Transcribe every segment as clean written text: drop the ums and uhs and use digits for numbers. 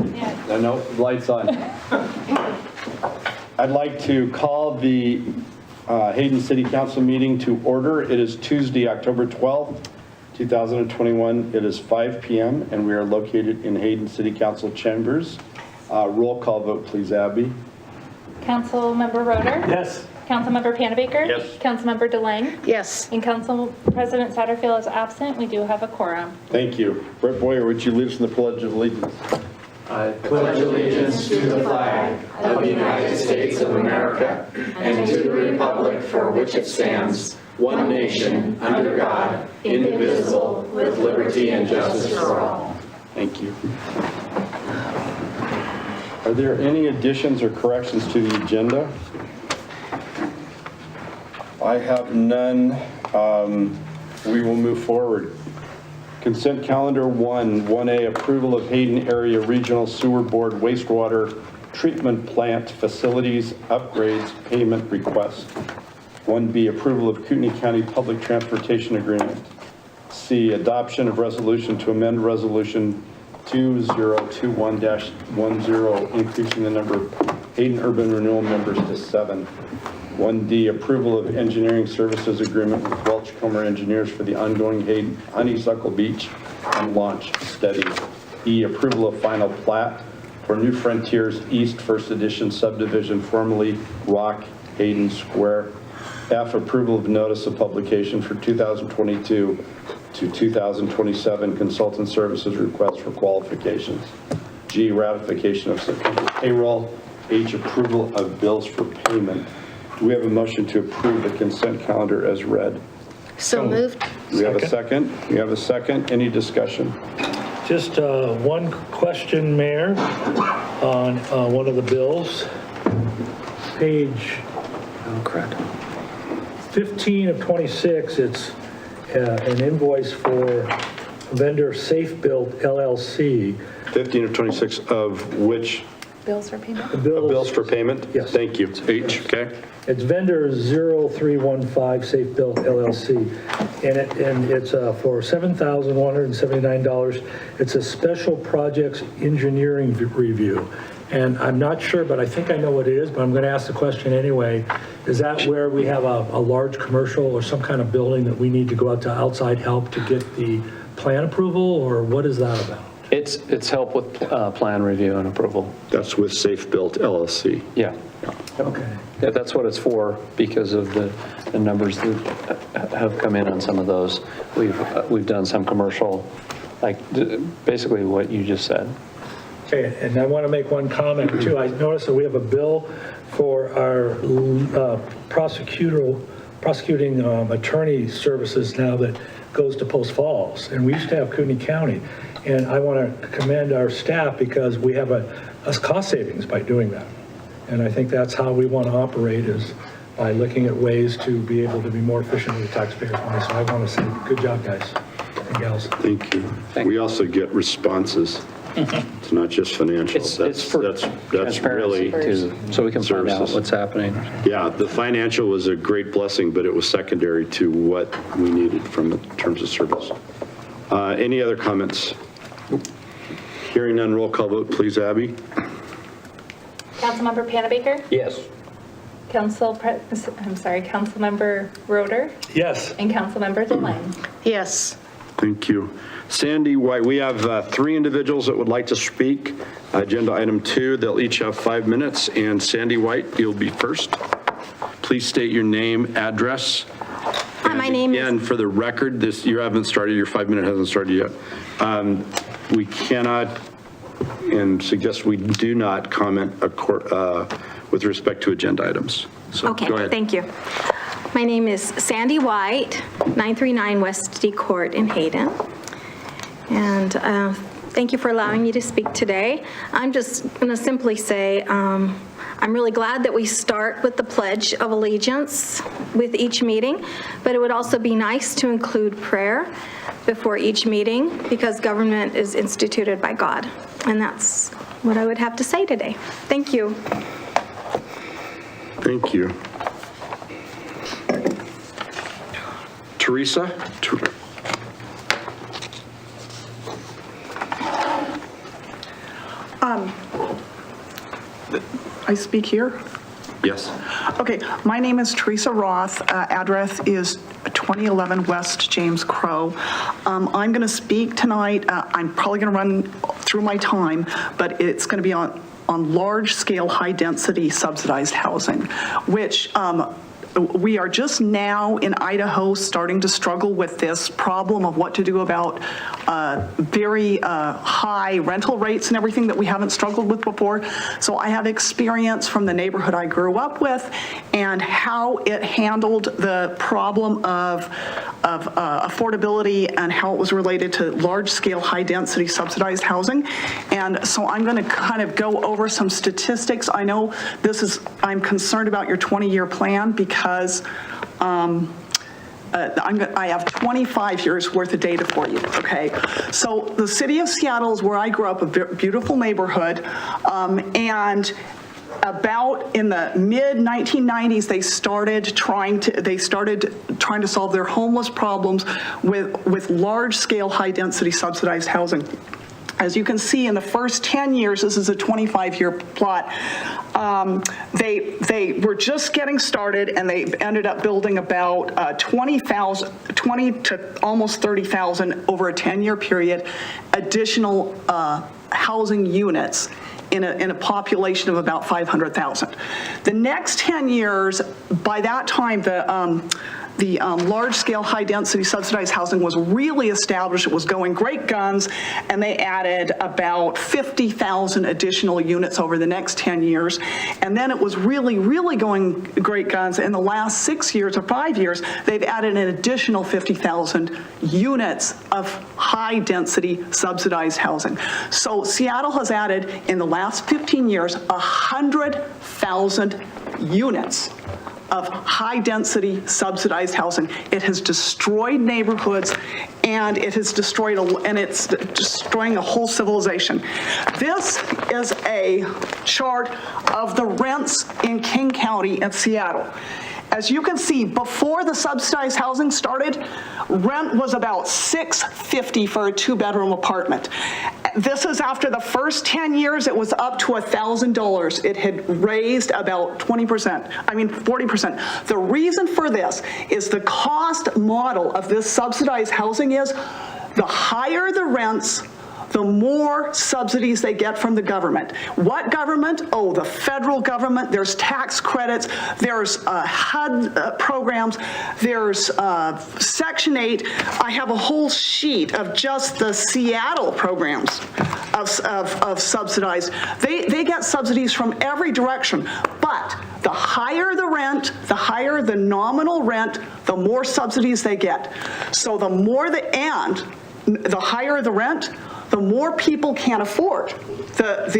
Yeah. No, lights on. I'd like to call the Hayden City Council meeting to order. It is Tuesday, October 12th, 2021. It is 5 p.m. and we are located in Hayden City Council chambers. Roll call vote, please, Abby. Councilmember Roeder? Yes. Councilmember Panabaker? Yes. Councilmember DeLange? Yes. And Council President Satterfield is absent. We do have a quorum. Thank you. Brett Boyer, would you lead us in the Pledge of Allegiance? I pledge allegiance to the flag of the United States of America and to the republic for which it stands, one nation, under God, indivisible, with liberty and justice for all. Thank you. Are there any additions or corrections to the agenda? I have none. We will move forward. Consent calendar 1A, approval of Hayden Area Regional Sewer Board wastewater treatment plant facilities upgrades payment request. 1B, approval of Kootenai County Public Transportation Agreement. C, adoption of resolution to amend resolution 2021-10, increasing the number of Hayden urban renewal members to 7. 1D, approval of engineering services agreement with Welchcomer Engineers for the ongoing Hayden Honeysuckle Beach and launch study. E, approval of final plat for New Frontiers East First Edition subdivision, formerly Rock Hayden Square. F, approval of notice of publication for 2022 to 2027 consultant services request for qualifications. G, ratification of September payroll. H, approval of bills for payment. Do we have a motion to approve the consent calendar as read? So moved. Do we have a second? We have a second. Any discussion? Just one question, Mayor, on one of the bills. Page 15 of 26, it's an invoice for vendor Safe Built LLC. 15 of 26 of which? Bills for payment? The Bills for payment? Yes. Thank you. H, okay. It's vendor 0315 Safe Built LLC, and it's for $7,179. It's a special projects engineering review. And I'm not sure, but I think I know what it is, but I'm going to ask the question anyway. Is that where we have a large commercial or some kind of building that we need to go out to outside help to get the plan approval, or what is that about? It's help with plan review and approval. That's with Safe Built LLC. Yeah. Okay. Yeah, that's what it's for because of the numbers that have come in on some of those. We've done some commercial, like basically what you just said. Okay, and I want to make one comment too. I noticed that we have a bill for our prosecuting attorney services now that goes to Post Falls, and we used to have Kootenai County. And I want to commend our staff because we have a cost savings by doing that. And I think that's how we want to operate, is by looking at ways to be able to be more efficient with taxpayers' money. So I want to say good job, guys and gals. Thank you. We also get responses. It's not just financial. It's for that's transparency really too, so we can find out services. what's happening. Yeah, the financial was a great blessing, but it was secondary to what we needed from in terms of service. Any other comments? Hearing none, roll call vote, please, Abby. Councilmember Panabaker? Yes. Councilmember Roeder? Yes. And Councilmember DeLange? Yes. Thank you. Sandy White, we have 3 individuals that would like to speak. Agenda item 2, they'll each have 5 minutes. And Sandy White, you'll be first. Please state your name, address. My name is... And for the record, you haven't started, your 5 minute hasn't started yet. We cannot and suggest we do not comment with respect to agenda items. So Okay, go ahead. thank you. My name is Sandy White, 939 West D Court in Hayden. And thank you for allowing me to speak today. I'm just going to simply say I'm really glad that we start with the Pledge of Allegiance with each meeting, but it would also be nice to include prayer before each meeting because government is instituted by God. And that's what I would have to say today. Thank you. Thank you. Teresa? I speak here? Yes. Okay, my name is Teresa Roth. Address is 2011 West James Crow. I'm going to speak tonight. I'm probably going to run through my time, but it's going to be on large-scale, high-density subsidized housing, which we are just now in Idaho starting to struggle with this problem of what to do about very high rental rates and everything that we haven't struggled with before. So I have experience from the neighborhood I grew up with and how it handled the problem of affordability and how it was related to large-scale, high-density subsidized housing. And so I'm going to kind of go over some statistics. I know I'm concerned about your 20-year plan because I have 25 years worth of data for you, okay? So the city of Seattle is where I grew up, a beautiful neighborhood, and about in the mid-1990s, they started trying to solve their homeless problems with large-scale, high-density subsidized housing. As you can see, in the first 10 years, this is a 25-year plot, they were just getting started, and they ended up building about 20 to almost 30,000 over a 10-year period, additional housing units in a population of about 500,000. The next 10 years, by that time, the large-scale, high-density subsidized housing was really established. It was going great guns, and they added about 50,000 additional units over the next 10 years. And then it was really, really going great guns. In the last 6 years or 5 years, they've added an additional 50,000 units of high-density subsidized housing. So Seattle has added, in the last 15 years, 100,000 units of high-density subsidized housing. It has destroyed neighborhoods, and it's destroying a whole civilization. This is a chart of the rents in King County and Seattle. As you can see, before the subsidized housing started, rent was about $650 for a 2-bedroom apartment. This is after the first 10 years, it was up to $1,000. It had raised about 40%. The reason for this is the cost model of this subsidized housing is the higher the rents, the more subsidies they get from the government. What government? Oh, the federal government. There's tax credits. There's HUD programs. There's Section 8. I have a whole sheet of just the Seattle programs of subsidized. They get subsidies from every direction, but the higher the rent, the higher the nominal rent, the more subsidies they get. So the higher the rent, the more people can afford the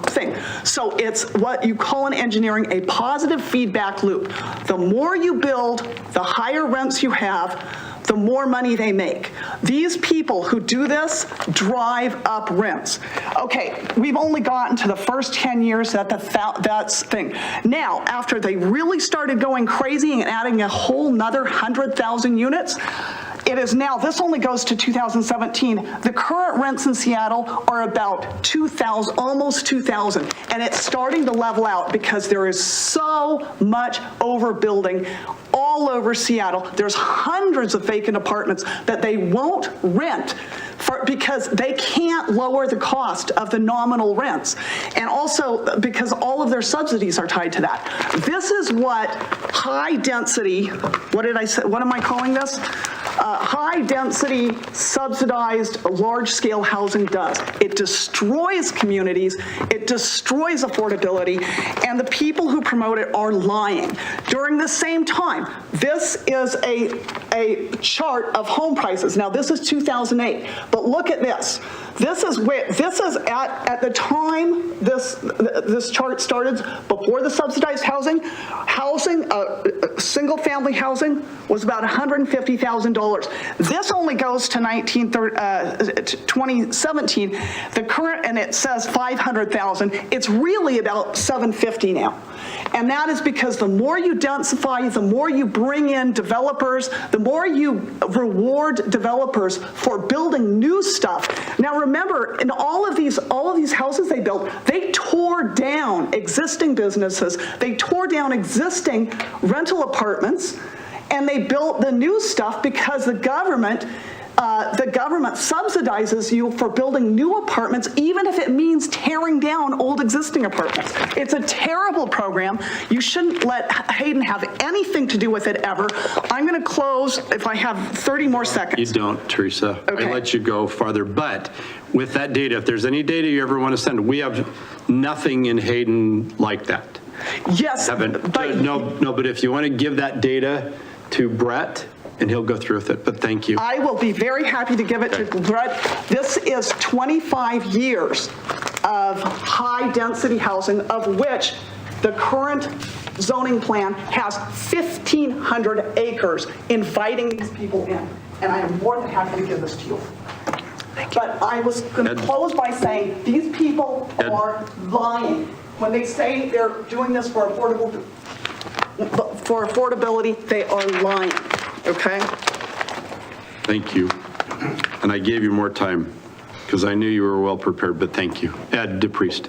thing. So it's what you call in engineering a positive feedback loop. The more you build, the higher rents you have, the more money they make. These people who do this drive up rents. Okay, we've only gotten to the first 10 years that's thing. Now, after they really started going crazy and adding a whole nother 100,000 units, it is now, this only goes to 2017. The current rents in Seattle are about 2,000, almost 2,000. And it's starting to level out because there is so much overbuilding all over Seattle. There's hundreds of vacant apartments that they won't rent because they can't lower the cost of the nominal rents. And also because all of their subsidies are tied to that. This is what high density, what am I calling this? High density subsidized large scale housing does. It destroys communities, it destroys affordability, and the people who promote it are lying. During the same time, this is a chart of home prices. Now this is 2008, but look at this. This is at the time this chart started, before the subsidized housing, single family housing was about $150,000. This only goes to 2017. The current, and it says 500,000. It's really about 750 now. And that is because the more you densify, the more you bring in developers, the more you reward developers for building new stuff. Now remember, in all of these houses they built, they tore down existing businesses, they tore down existing rental apartments, and they built the new stuff because the government subsidizes you for building new apartments, even if it means tearing down old existing apartments. It's a terrible program. You shouldn't let Hayden have anything to do with it ever. I'm going to close if I have 30 more seconds. You don't, Teresa. Okay. I let you go farther, but with that data, if there's any data you ever want to send, we have nothing in Hayden like that. Yes, but No, but if you want to give that data to Brett, and he'll go through with it, but thank you. I will be very happy to give it to Brett. This is 25 years of high-density housing, of which the current zoning plan has 1,500 acres inviting these people in, and I am more than happy to give this to you. But I was going to close by saying these people are lying when they say they're doing this for affordability. They are lying. Okay? Thank you. And I gave you more time because I knew you were well prepared, but thank you. Ed DePriest.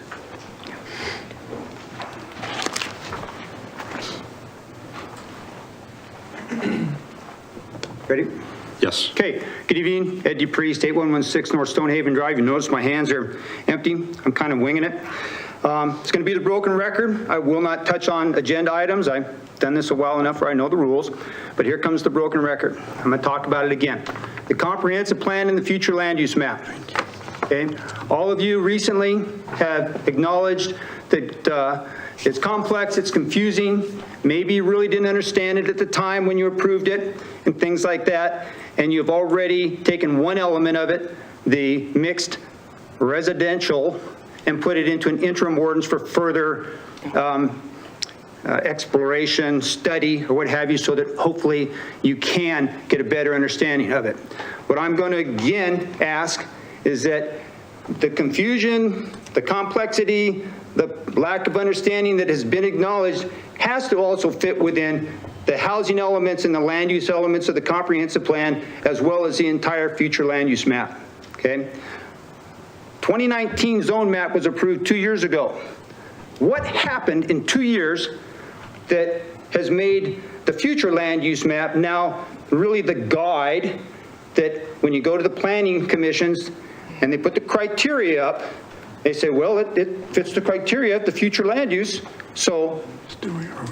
Ready? Yes. Okay, good evening, Ed DePriest, 8116 North Stonehaven Drive. You notice my hands are empty. I'm kind of winging it. It's going to be the broken record. I will not touch on agenda items. I've done this a while enough where I know the rules, but here comes the broken record. I'm going to talk about it again. The comprehensive plan and the future land use map. Okay, all of you recently have acknowledged that it's complex, it's confusing, maybe you really didn't understand it at the time when you approved it and things like that, and you've already taken one element of it, the mixed residential, and put it into an interim ordinance for further exploration, study, or what have you, so that hopefully you can get a better understanding of it. What I'm going to again ask is that the confusion, the complexity, the lack of understanding that has been acknowledged has to also fit within the housing elements and the land use elements of the comprehensive plan, as well as the entire future land use map, okay? 2019 zone map was approved 2 years ago. What happened in 2 years that has made the future land use map now really the guide that when you go to the planning commissions and they put the criteria up, they say, well, it fits the criteria of the future land use, so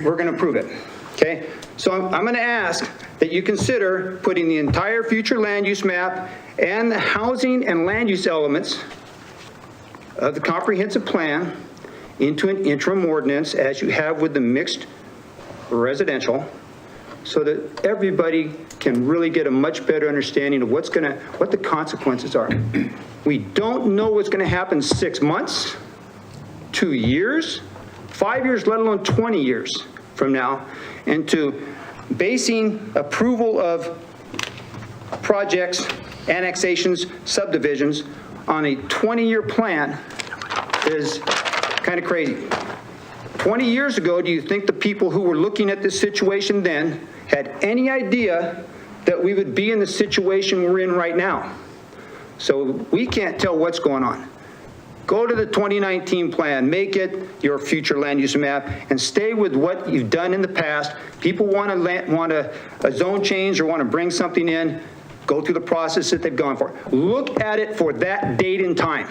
we're going to approve it, okay? So I'm going to ask that you consider putting the entire future land use map and the housing and land use elements of the comprehensive plan into an interim ordinance as you have with the mixed residential, so that everybody can really get a much better understanding of what the consequences are. We don't know what's going to happen 6 months, 2 years, 5 years, let alone 20 years from now, and to basing approval of projects, annexations, subdivisions on a 20-year plan is kind of crazy. 20 years ago, do you think the people who were looking at this situation then had any idea that we would be in the situation we're in right now? So we can't tell what's going on. Go to the 2019 plan, make it your future land use map, and stay with what you've done in the past. People want a zone change or want to bring something in, go through the process that they've gone for. Look at it for that date and time.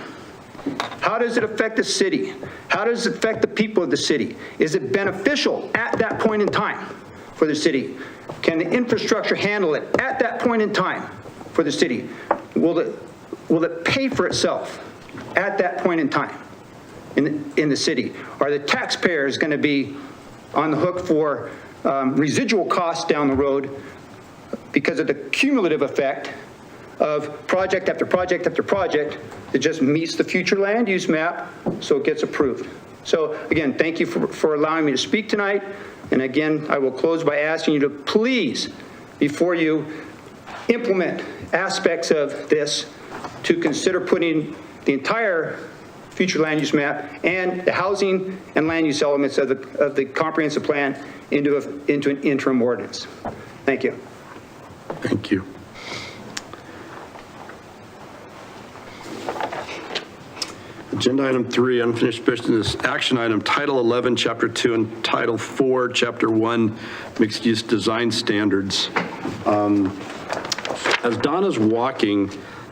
How does it affect the city? How does it affect the people of the city? Is it beneficial at that point in time for the city? Can the infrastructure handle it at that point in time for the city? Will it pay for itself at that point in time in the city? Are the taxpayers going to be on the hook for residual costs down the road because of the cumulative effect of project after project after project that just meets the future land use map, so it gets approved? So again, thank you for allowing me to speak tonight. And again, I will close by asking you to please, before you implement aspects of this, to consider putting the entire future land use map and the housing and land use elements of the comprehensive plan into an interim ordinance. Thank you. Thank you. Agenda item 3, unfinished business, action item, Title 11, Chapter 2, and Title 4, Chapter 1, mixed-use design standards. As Donna's walking,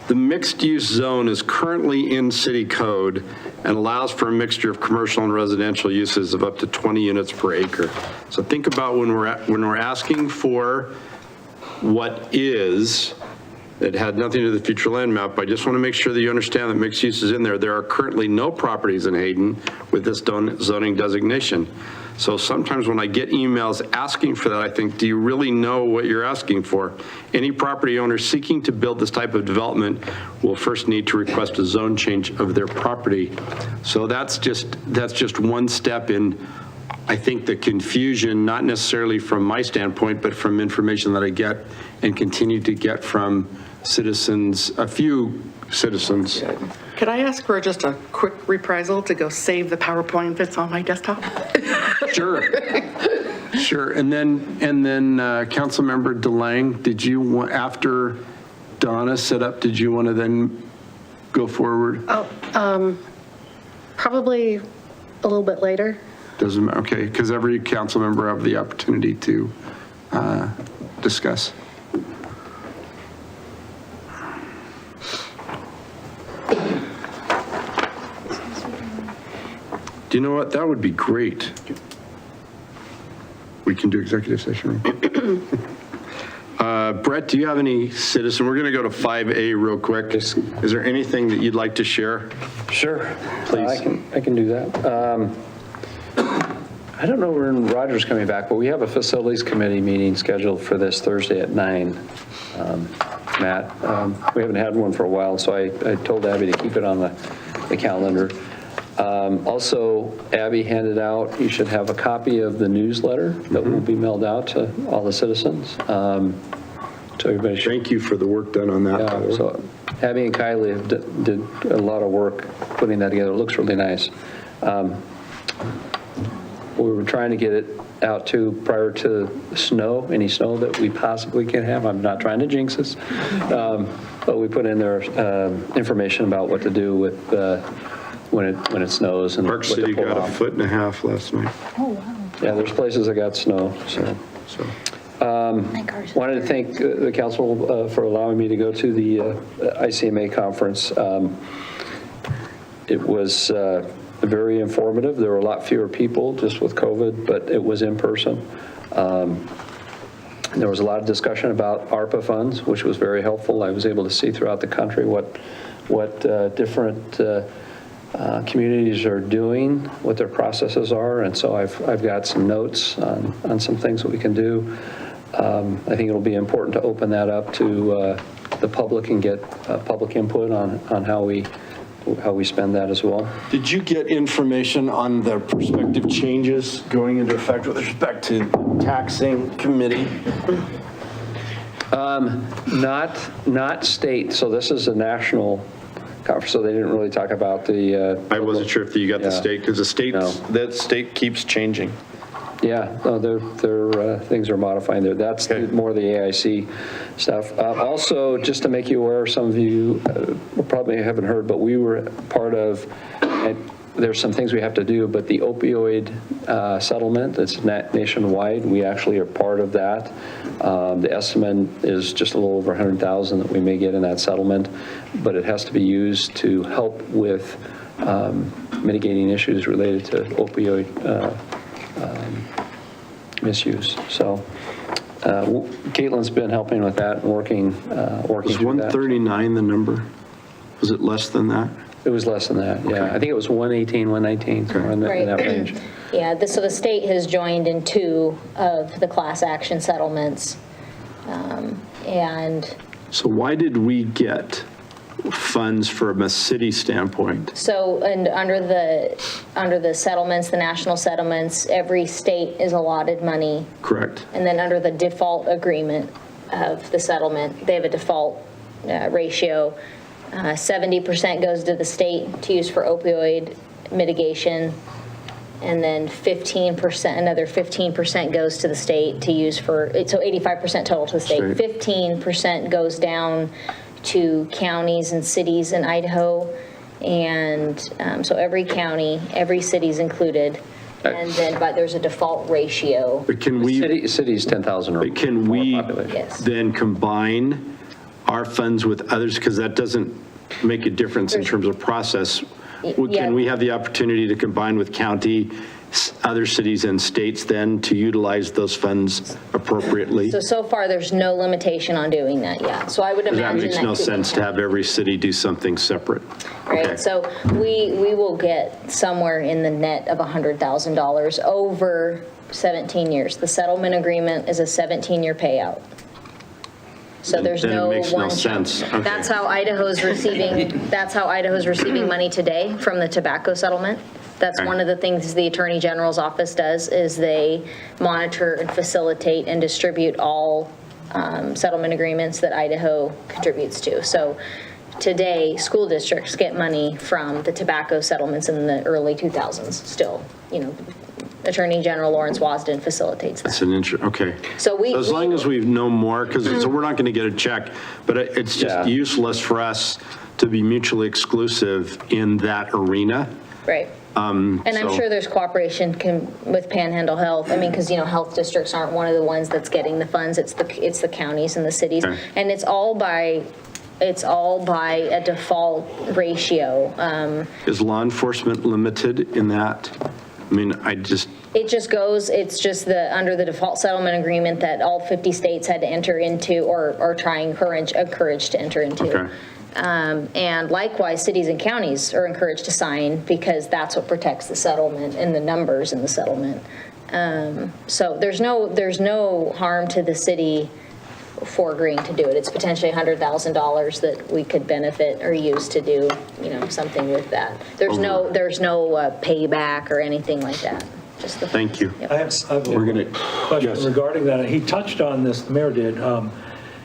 the mixed-use zone is currently in city code and allows for a mixture of commercial and residential uses of up to 20 units per acre. So think about when we're asking for what is, it had nothing to do with the future land map. I just want to make sure that you understand that mixed use is in there. There are currently no properties in Hayden with this zoning designation. So sometimes when I get emails asking for that, I think, do you really know what you're asking for? Any property owner seeking to build this type of development will first need to request a zone change of their property. So that's just one step in, I think, the confusion, not necessarily from my standpoint, but from information that I get and continue to get from citizens, a few citizens. Could I ask for just a quick reprisal to go save the PowerPoint that's on my desktop? Sure. Sure. And then Councilmember DeLange, did you want, after Donna set up, did you want to then go forward? Probably a little bit later. Doesn't matter, okay, because every council member have the opportunity to discuss. Do you know what? That would be great. We can do executive session. Brett, do you have any citizen? We're going to go to 5A real quick. Is there anything that you'd like to share? Sure. Please. I can do that. I don't know when Roger's coming back, but we have a facilities committee meeting scheduled for this Thursday at 9. Matt, we haven't had one for a while, so I told Abby to keep it on the calendar. Also, Abby handed out, you should have a copy of the newsletter that will be mailed out to all the citizens. So everybody should. Thank you for the work done on that. by the way. Yeah, so Abby and Kylie did a lot of work putting that together. It looks really nice. We were trying to get it out to prior to snow, any snow that we possibly can have. I'm not trying to jinx us. But we put in there information about what to do with when it snows and Park what to City pull got off. 1.5 feet last night. Oh, wow. Yeah, there's places that got snow, so. My car's Wanted to thank the council for allowing me to go to the ICMA conference. It was very informative. There were a lot fewer people just with COVID, but it was in person. There was a lot of discussion about ARPA funds, which was very helpful. I was able to see throughout the country what different communities are doing, what their processes are, and so I've got some notes on some things that we can do. I think it'll be important to open that up to the public and get public input on how we spend that as well. Did you get information on the prospective changes going into effect with respect to taxing committee? Not state, so this is a national conference, so they didn't really talk about the. I wasn't sure if you got the Yeah. state, because that state keeps changing. Yeah, no, their things are modifying there. That's more the AIC stuff. Also, just to make you aware, some of you probably haven't heard, but we were part of, and there's some things we have to do, but the opioid settlement that's nationwide, we actually are part of that. The estimate is just a little over 100,000 that we may get in that settlement, but it has to be used to help with mitigating issues related to opioid misuse. So Caitlin's been helping with that and working Was through that. 139 the number? Was it less than that? It was less than that, yeah. I think it was 118, 119, somewhere in that range. Yeah, so the state has joined in 2 of the class action settlements. And So why did we get funds from a city standpoint? so, and under the settlements, the national settlements, every state is allotted money. Correct. And then under the default agreement of the settlement, they have a default ratio. 70% goes to the state to use for opioid mitigation. And then 15%, another 15% goes to the state to use for, so 85% total to the state. State. 15% goes down to counties and cities in Idaho, And so every county, every city's included, and then, but there's a default ratio. But can we, Cities 10,000 or can more we population. Yes. then combine our funds with others? Because that doesn't make a difference in terms of process. Yeah. Can we have the opportunity to combine with county, other cities and states then to utilize those funds appropriately? So far, there's no limitation on doing that yet. So I would That imagine makes no could sense to have every city do something separate. Okay. Right, so we will get somewhere in the net of $100,000 over 17 years. The settlement agreement is a 17-year payout. So there's Then it no makes no one chunk. sense. Okay. That's how Idaho's receiving money today from the tobacco settlement. That's Okay. one of the things the Attorney General's office does, is they monitor and facilitate and distribute all settlement agreements that Idaho contributes to. So today, school districts get money from the tobacco settlements in the early 2000s still. Attorney General Lawrence Wasden facilitates that. That's an okay. So as long as we know more, because so we're not going to get a check, but it's just Yeah. useless for us to be mutually exclusive in that arena. Right. And I'm so- sure there's cooperation with Panhandle Health. I mean, because, health districts aren't one of the ones that's getting the funds. It's the counties and the cities. Okay. And it's all by a default ratio. Is law enforcement limited in that? I mean, It just goes, it's just under the default settlement agreement that all 50 states had to enter into or encouraged to enter into. Okay. And likewise, cities and counties are encouraged to sign because that's what protects the settlement and the numbers in the settlement. So there's no harm to the city for agreeing to do it. It's potentially $100,000 that we could benefit or use to do, something with that. There's no payback or anything like that. Just the. Thank you. I have a question regarding that. He touched on this, the mayor did,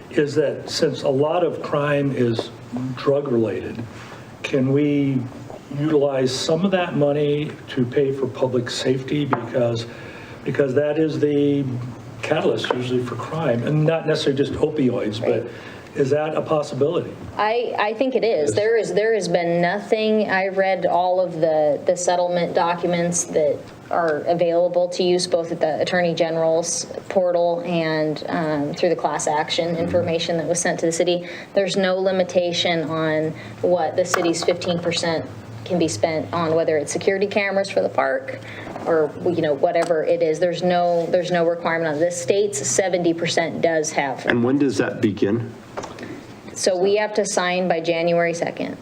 is that since a lot of crime is drug-related, can we utilize some of that money to pay for public safety? Because that is the catalyst usually for crime, and not necessarily just opioids, but is that a possibility? I think it is. There has been nothing, I read all of the settlement documents that are available to use both at the Attorney General's portal and through the class action information that was sent to the city. There's no limitation on what the city's 15% can be spent on, whether it's security cameras for the park or whatever it is. There's no requirement on this. State's 70% does have. And when does that begin? So we have to sign by January 2nd.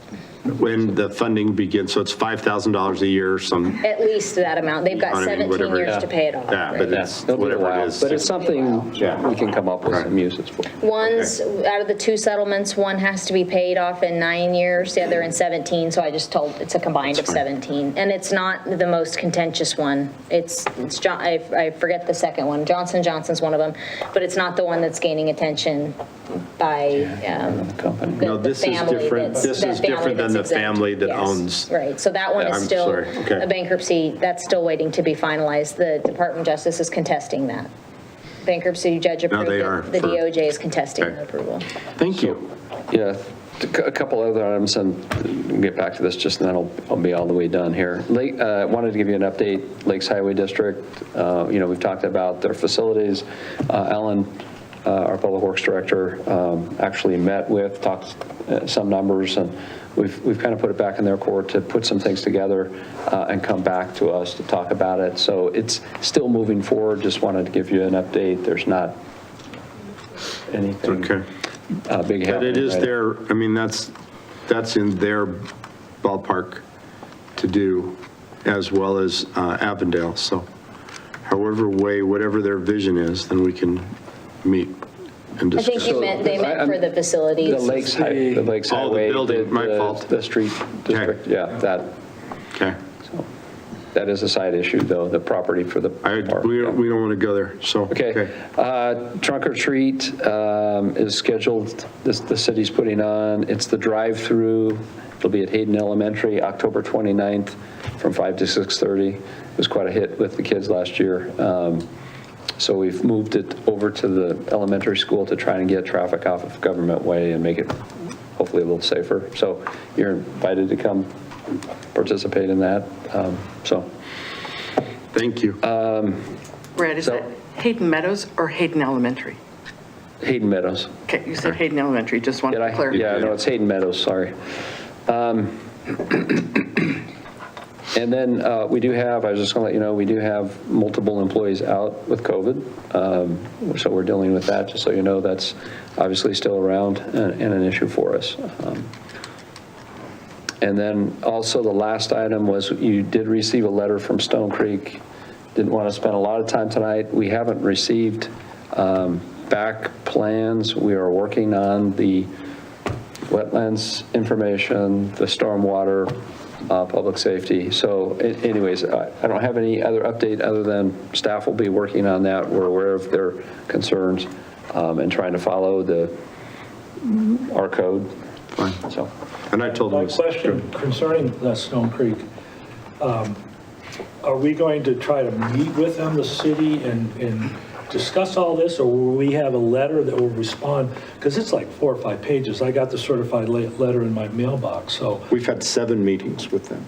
When the funding begins, so it's $5,000 a year or some. At least that amount. They've got I mean, 17 whatever. years to pay it off. Yeah, right? but it's It'll be a whatever while, it is. but it's something we can come up with some uses for. One's, out of the two settlements, one has to be paid off in 9 years, the other in 17, so I just told, it's a combined of 17. And it's not the most contentious one. It's I forget the second one. Johnson & Johnson's one of them, but it's not the one that's gaining attention by Company. No, this is different. This is different than the family that owns. Right, so that one is I'm still sorry. Okay. a bankruptcy, that's still waiting to be finalized. The Department of Justice is contesting that. Bankruptcy judge approved they it. are The for- DOJ is contesting Okay. the approval. Thank you. Yeah, a couple other items, and we'll get back to this just and then I'll be all the way done here. Wanted to give you an update, Lakes Highway District, we've talked about their facilities. Ellen, our Public Works Director, actually met with, talked some numbers, and we've kind of put it back in their court to put some things together and come back to us to talk about it. So it's still moving forward, just wanted to give you an update. There's not anything Okay. big happening. But it is right their, I mean, that's in their ballpark to do, as well as Avondale. So whatever their vision is, then we can meet and I discuss. think they meant for the facilities. The Lakes Highway. Oh, the building, my fault. The street district, yeah, that, Okay. so, that is a side issue, though, the property for the park. We don't want to go there, so. Okay. Trunk or treat is scheduled, the city's putting on, it's the drive-through, it'll be at Hayden Elementary, October 29th, from 5 to 6:30. It was quite a hit with the kids last year. So we've moved it over to the elementary school to try and get traffic off of Government Way and make it hopefully a little safer. So you're invited to come participate in that. So, Thank you. Brad, is So- that Hayden Meadows or Hayden Elementary? Hayden Meadows. Okay, you said Hayden Elementary, just wanted Did to I? clarify. Yeah, no, it's Hayden Meadows, sorry. And then we do have, I was just going to let you know, we do have multiple employees out with COVID. So we're dealing with that, just so you know, that's obviously still around and an issue for us. And then also the last item was you did receive a letter from Stone Creek. Didn't want to spend a lot of time tonight. We haven't received back plans. We are working on the wetlands information, the stormwater, public safety. So anyways, I don't have any other update other than staff will be working on that. We're aware of their concerns and trying to follow our code. Fine. So. And I told My them. question concerning Stone Creek, are we going to try to meet with them, the city, and discuss all this, or will we have a letter that will respond? Because it's like 4 or 5 pages. I got the certified letter in my mailbox, so. We've had 7 meetings with them.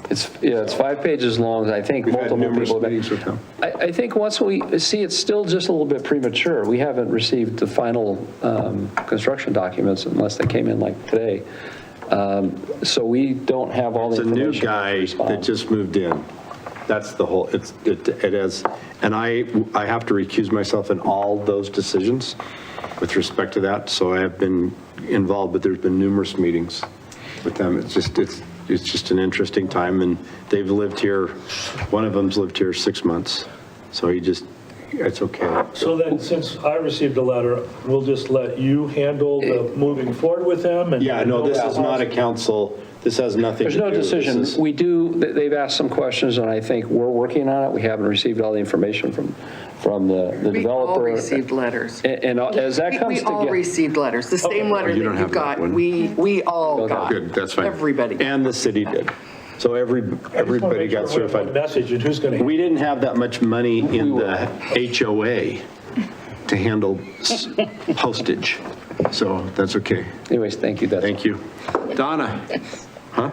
It's 5 pages long. I think We've had multiple numerous people. meetings with them. I think once we see, it's still just a little bit premature. We haven't received the final construction documents unless they came in like today. So we don't have all the It's a new information. guy to respond. that just moved in. That's the whole, it is, and I have to recuse myself in all those decisions with respect to that. So I have been involved, but there's been numerous meetings with them. It's just an interesting time, and they've lived here, one of them's lived here 6 months. So it's okay. So then, since I received a letter, we'll just let you handle the moving forward with them? And Yeah, no, this is not a council, this has nothing to There's do. no decision. This is- We do, they've asked some questions, and I think we're working on it. We haven't received all the information from the We all developer. received letters. And as that comes We all together. received letters, the same letter that you don't you have that got, one. we all got. Good, that's fine. Everybody. And the city did. So everybody got certified. Message, and who's going to? We didn't have that much money in the HOA to handle postage, so that's okay. Anyways, thank you. Thank you. Donna? Huh?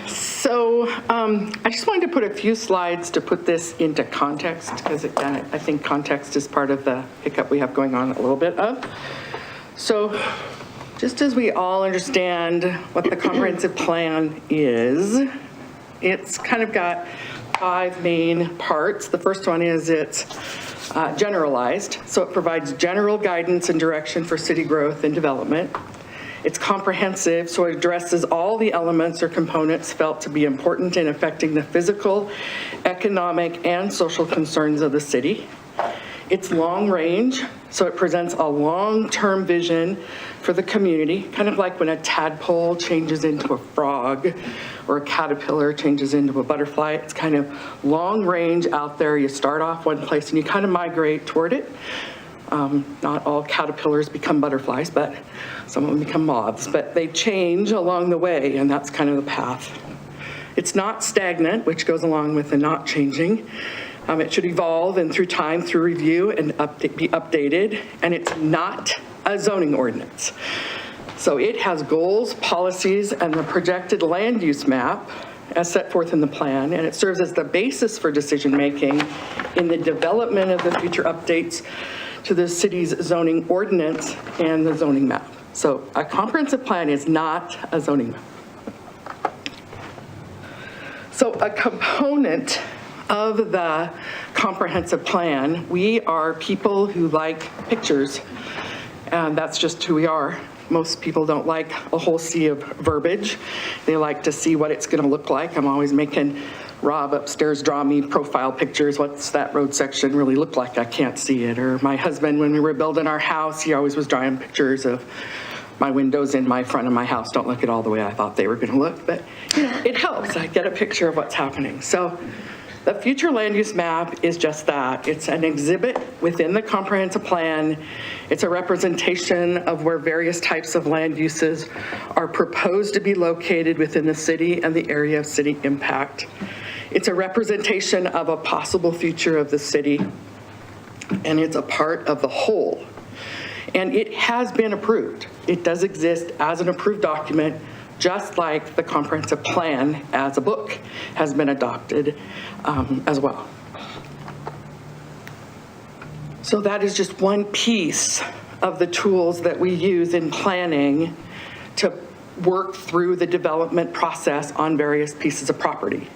So I just wanted to put a few slides to put this into context, because again, I think context is part of the hiccup we have going on a little bit of. So just as we all understand what the comprehensive plan is, it's kind of got 5 main parts. The first one is it's generalized, so it provides general guidance and direction for city growth and development. It's comprehensive, so it addresses all the elements or components felt to be important in affecting the physical, economic, and social concerns of the city. It's long range, so it presents a long-term vision for the community, kind of like when a tadpole changes into a frog or a caterpillar changes into a butterfly. It's kind of long range out there. You start off one place and you kind of migrate toward it. Not all caterpillars become butterflies, but some of them become moths, but they change along the way, and that's kind of the path. It's not stagnant, which goes along with the not changing. It should evolve and through time, through review, and be updated, and it's not a zoning ordinance. So it has goals, policies, and the projected land use map as set forth in the plan, and it serves as the basis for decision-making in the development of the future updates to the city's zoning ordinance and the zoning map. So a comprehensive plan is not a zoning map. So a component of the comprehensive plan, we are people who like pictures, and that's just who we are. Most people don't like a whole sea of verbiage. They like to see what it's going to look like. I'm always making Rob upstairs draw me profile pictures. What's that road section really look like? I can't see it. Or my husband, when we were building our house, he always was drawing pictures of my windows in my front of my house don't look at all the way I thought they were going to look, but you know, it helps. I get a picture of what's happening. So the future land use map is just that. It's an exhibit within the comprehensive plan. It's a representation of where various types of land uses are proposed to be located within the city and the area of city impact. It's a representation of a possible future of the city, and it's a part of the whole. And it has been approved. It does exist as an approved document just like the comprehensive plan as a book has been adopted as well. So that is just one piece of the tools that we use in planning to work through the development process on various pieces of property.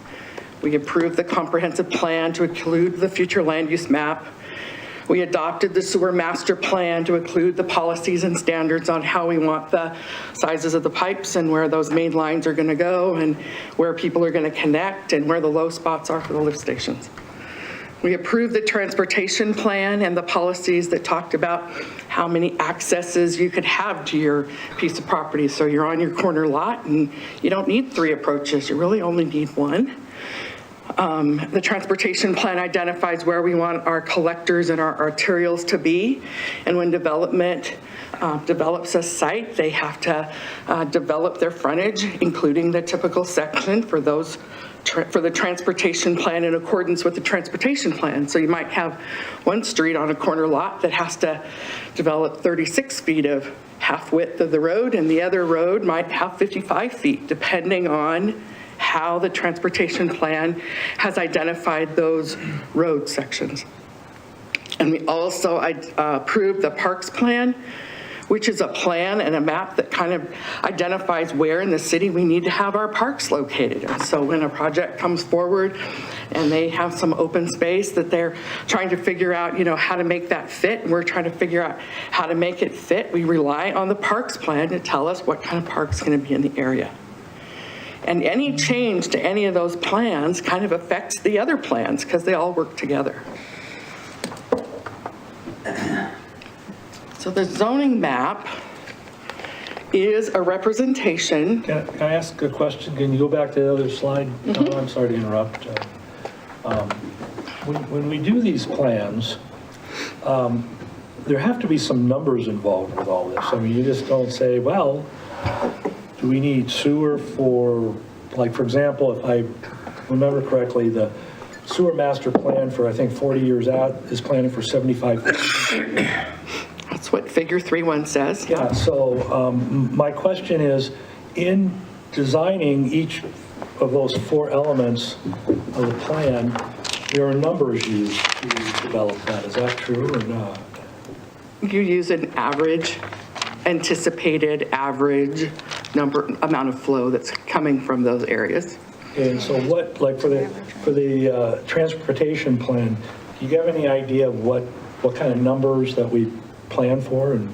We approved the comprehensive plan to include the future land use map. We adopted the sewer master plan to include the policies and standards on how we want the sizes of the pipes and where those main lines are going to go and where people are going to connect and where the low spots are for the lift stations. We approved the transportation plan and the policies that talked about how many accesses you could have to your piece of property. So you're on your corner lot and you don't need 3 approaches, you really only need 1. The transportation plan identifies where we want our collectors and our arterials to be. And when development develops a site, they have to develop their frontage, including the typical section for those for the transportation plan in accordance with the transportation plan. So you might have one street on a corner lot that has to develop 36 feet of half width of the road, and the other road might have 55 feet, depending on how the transportation plan has identified those road sections. And we also approved the parks plan, which is a plan and a map that kind of identifies where in the city we need to have our parks located. And so when a project comes forward and they have some open space that they're trying to figure out, how to make that fit, and we're trying to figure out how to make it fit, we rely on the parks plan to tell us what kind of park's going to be in the area. And any change to any of those plans kind of affects the other plans because they all work together. So the zoning map is a representation. Can I ask a question? Can you go back to the other slide? No, I'm sorry to interrupt. When we do these plans, there have to be some numbers involved with all this. I mean, you just don't say, well, do we need sewer for, like, for example, if I remember correctly, the sewer master plan for, I think, 40 years out is planning for 75. That's what figure 3.1 says. Yeah, so my question is, in designing each of those 4 elements of the plan, there are numbers used to develop that. Is that true or not? You use an average, anticipated average amount of flow that's coming from those areas. And so what, like for the transportation plan, do you have any idea of what kind of numbers that we plan for in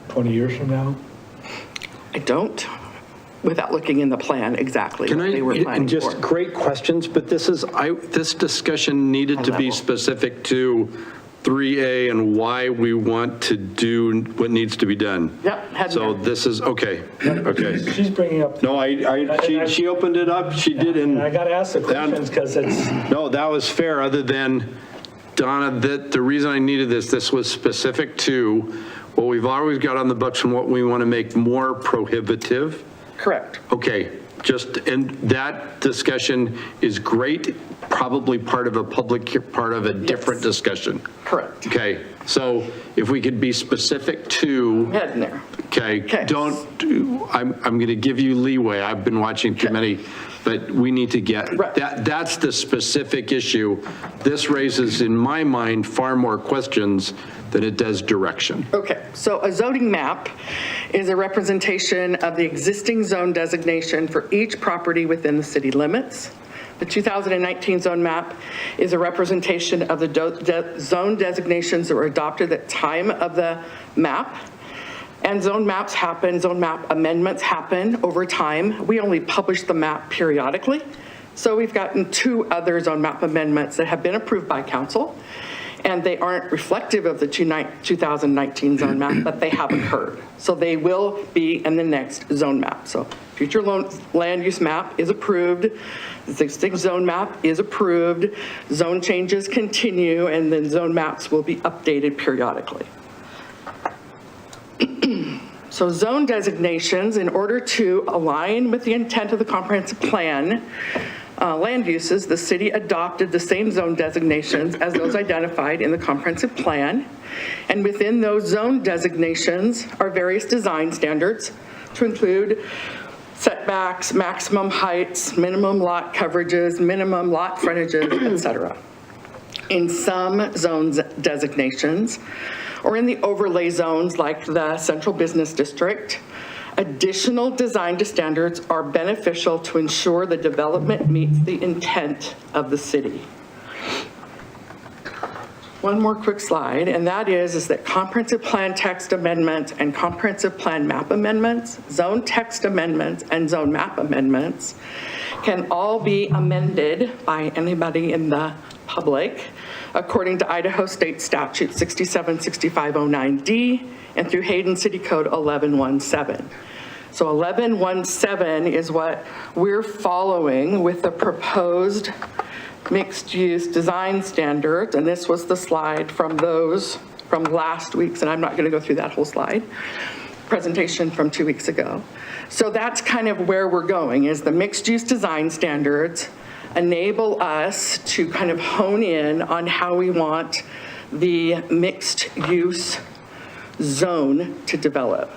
20 years from now? I don't, without looking in the plan exactly what they were planning just for. great questions, but this discussion needed to be specific to 3A and why we want to do what needs to be done. Yep. So this is, okay. She's bringing up. No, she opened it up, she did. And I got to ask the questions because it's. No, that was fair, other than, Donna, that the reason I needed this was specific to what we've always got on the books and what we want to make more prohibitive. Correct. Okay, and that discussion is great, probably part of a different discussion. Correct. Okay, so if we could be specific to. Heading there. Okay, I'm going to give you leeway. I've been watching too many, but we need to get, Right. that's the specific issue. This raises, in my mind, far more questions than it does direction. Okay, so a zoning map is a representation of the existing zone designation for each property within the city limits. The 2019 zone map is a representation of the zone designations that were adopted at the time of the map. And zone map amendments happen over time. We only publish the map periodically. So we've gotten 2 other zone map amendments that have been approved by council, and they aren't reflective of the 2019 zone map, but they have occurred. So they will be in the next zone map. So future land use map is approved, the existing zone map is approved, zone changes continue, and then zone maps will be updated periodically. So zone designations, in order to align with the intent of the comprehensive plan, land uses, the city adopted the same zone designations as those identified in the comprehensive plan. And within those zone designations are various design standards to include setbacks, maximum heights, minimum lot coverages, minimum lot frontages, et cetera. In some zones designations, or in the overlay zones like the Central Business District, additional design standards are beneficial to ensure the development meets the intent of the city. One more quick slide, and that is that comprehensive plan text amendments and comprehensive plan map amendments, zone text amendments, and zone map amendments can all be amended by anybody in the public according to Idaho State Statute 676509D and through Hayden City Code 1117. So 1117 is what we're following with the proposed mixed-use design standards, and this was the slide from those from last week's, and I'm not going to go through that whole slide, presentation from 2 weeks ago. So that's kind of where we're going, is the mixed-use design standards enable us to kind of hone in on how we want the mixed-use zone to develop.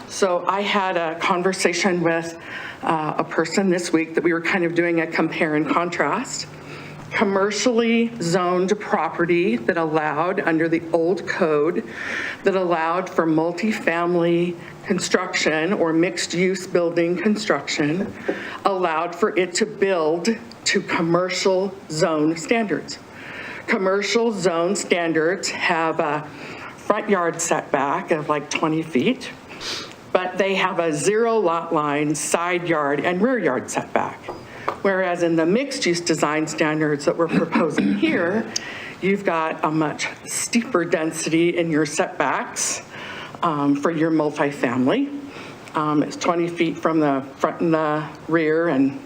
So I had a conversation with a person this week that we were kind of doing a compare and contrast. Commercially zoned property that allowed under the old code that allowed for multifamily construction or mixed-use building construction allowed for it to build to commercial zone standards. Commercial zone standards have a front yard setback of like 20 feet, but they have a 0 lot line, side yard, and rear yard setback. Whereas in the mixed-use design standards that we're proposing here, you've got a much steeper density in your setbacks for your multifamily. It's 20 feet from the front and the rear, and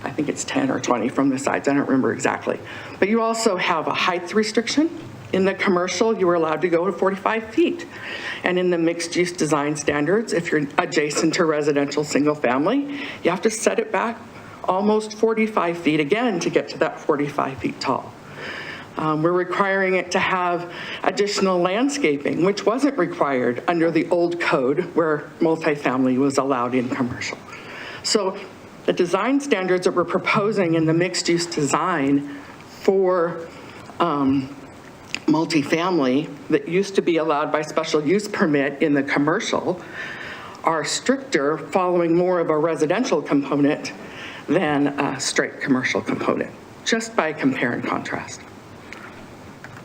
I think it's 10 or 20 from the sides. I don't remember exactly. But you also have a height restriction. In the commercial, you were allowed to go to 45 feet. And in the mixed-use design standards, if you're adjacent to residential single family, you have to set it back almost 45 feet again to get to that 45 feet tall. We're requiring it to have additional landscaping, which wasn't required under the old code where multifamily was allowed in commercial. So the design standards that we're proposing in the mixed-use design for multifamily that used to be allowed by special use permit in the commercial are stricter, following more of a residential component than a straight commercial component, just by compare and contrast.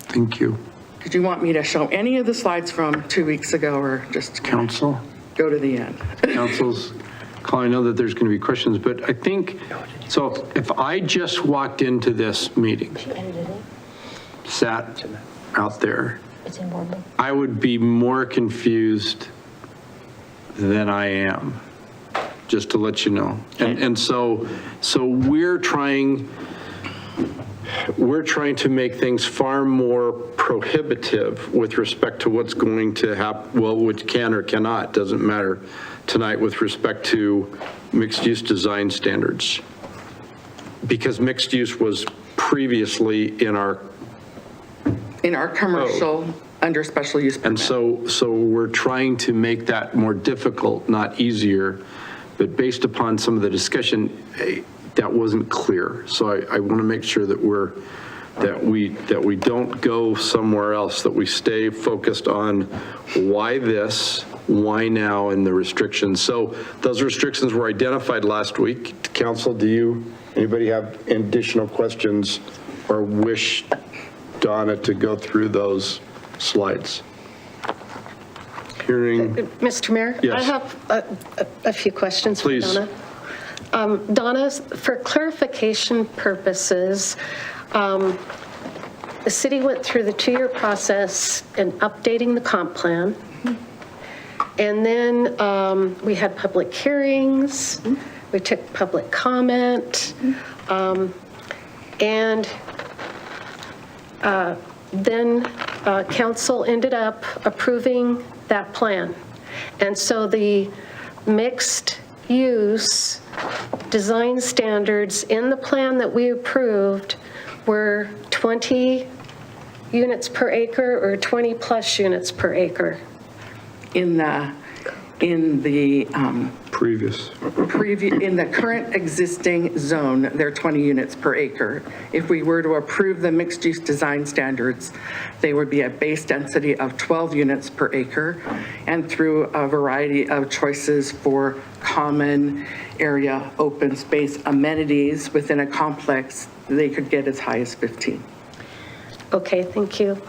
Thank you. Did you want me to show any of the slides from 2 weeks ago, or just Council? go to the end? Council's calling. I know that there's going to be questions, but I think, so if I just walked into this meeting, sat out there, It's in board book. I would be more confused than I am, just to let you know. And so we're trying to make things far more prohibitive with respect to what's going to happen, well, which can or cannot, doesn't matter tonight, with respect to mixed-use design standards. Because mixed use was previously in our commercial under special use permit. And so we're trying to make that more difficult, not easier, but based upon some of the discussion, that wasn't clear. So I want to make sure that we don't go somewhere else, that we stay focused on why this, why now, and the restrictions. So those restrictions were identified last week. Council, anybody have additional questions or wish Donna to go through those slides? Hearing. Mr. Mayor? Yes. I have a few questions for Please. Donna. Donna, for clarification purposes, the city went through the 2-year process in updating the comp plan. And then we had public hearings, we took public comment, and then council ended up approving that plan. And so the mixed use design standards in the plan that we approved were 20 units per acre or 20 plus units per acre. In the Previous. In the current existing zone, they're 20 units per acre. If we were to approve the mixed-use design standards, they would be a base density of 12 units per acre, and through a variety of choices for common area, open space amenities within a complex, they could get as high as 15. Okay, thank you.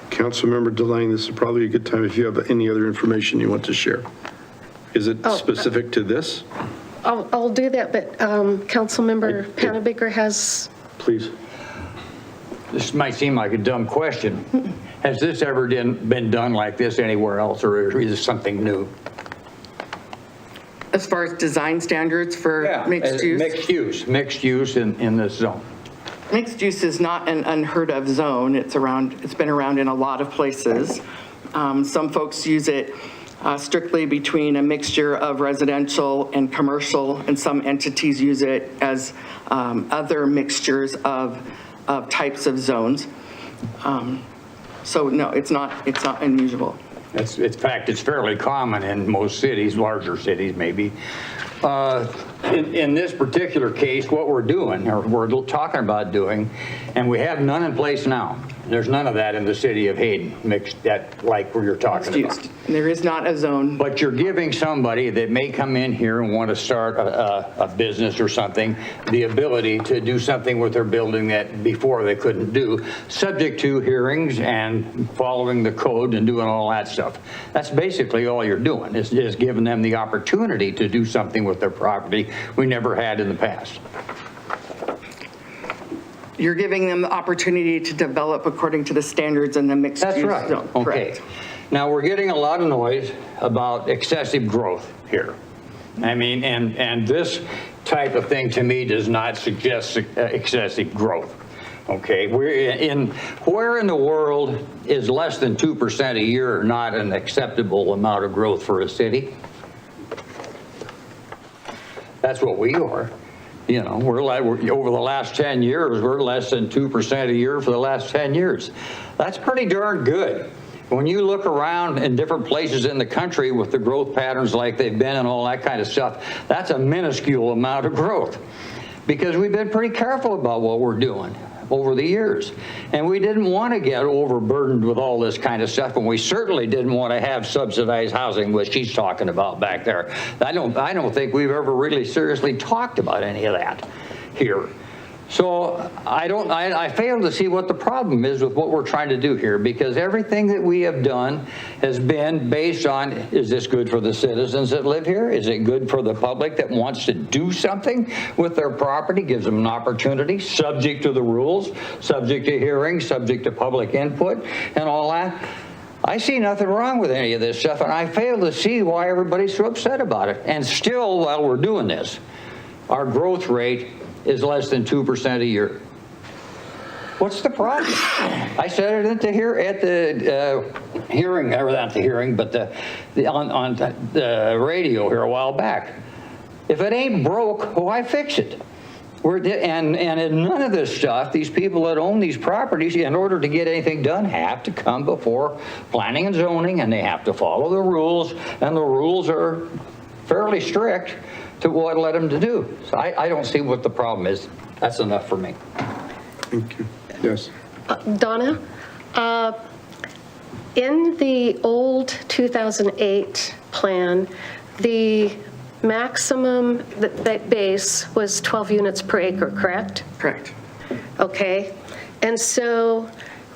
Councilmember Delaney, this is probably a good time if you have any other information you want to share. Is it specific to this? I'll do that, but Councilmember Panabaker has, Please. This might seem like a dumb question. Has this ever been done like this anywhere else, or is this something new? As far as design standards for mixed use? Mixed use in this zone. Mixed use is not an unheard of zone. It's been around in a lot of places. Some folks use it strictly between a mixture of residential and commercial, and some entities use it as other mixtures of types of zones. So no, it's not unusual. In fact, it's fairly common in most cities, larger cities maybe. In this particular case, what we're doing, or we're talking about doing, and we have none in place now. There's none of that in the city of Hayden, mixed that like where you're talking about. There is not a zone. But you're giving somebody that may come in here and want to start a business or something, the ability to do something with their building that before they couldn't do, subject to hearings and following the code and doing all that stuff. That's basically all you're doing, is giving them the opportunity to do something with their property we never had in the past. You're giving them the opportunity to develop according to the standards in the mixed use zone. That's right. Okay. Correct. Now, we're getting a lot of noise about excessive growth here. I mean, and this type of thing to me does not suggest excessive growth. Okay, where in the world is less than 2% a year not an acceptable amount of growth for a city? That's what we are. You know, we're over the last 10 years, we're less than 2% a year for the last 10 years. That's pretty darn good. When you look around in different places in the country with the growth patterns like they've been and all that kind of stuff, that's a minuscule amount of growth, because we've been pretty careful about what we're doing over the years. And we didn't want to get overburdened with all this kind of stuff, and we certainly didn't want to have subsidized housing, which she's talking about back there. I don't think we've ever really seriously talked about any of that here. So I fail to see what the problem is with what we're trying to do here, because everything that we have done has been based on, is this good for the citizens that live here? Is it good for the public that wants to do something with their property, gives them an opportunity, subject to the rules, subject to hearings, subject to public input and all that? I see nothing wrong with any of this stuff, and I fail to see why everybody's so upset about it. And still, while we're doing this, our growth rate is less than 2% a year. What's the problem? I said it at the hearing, or not the hearing, but on the radio here a while back. If it ain't broke, why fix it? And in none of this stuff, these people that own these properties, in order to get anything done, have to come before planning and zoning, and they have to follow the rules, and the rules are fairly strict to what let them to do. So I don't see what the problem is. That's enough for me. Thank you. Yes. Donna, in the old 2008 plan, the maximum that base was 12 units per acre, correct? Correct. Okay. And so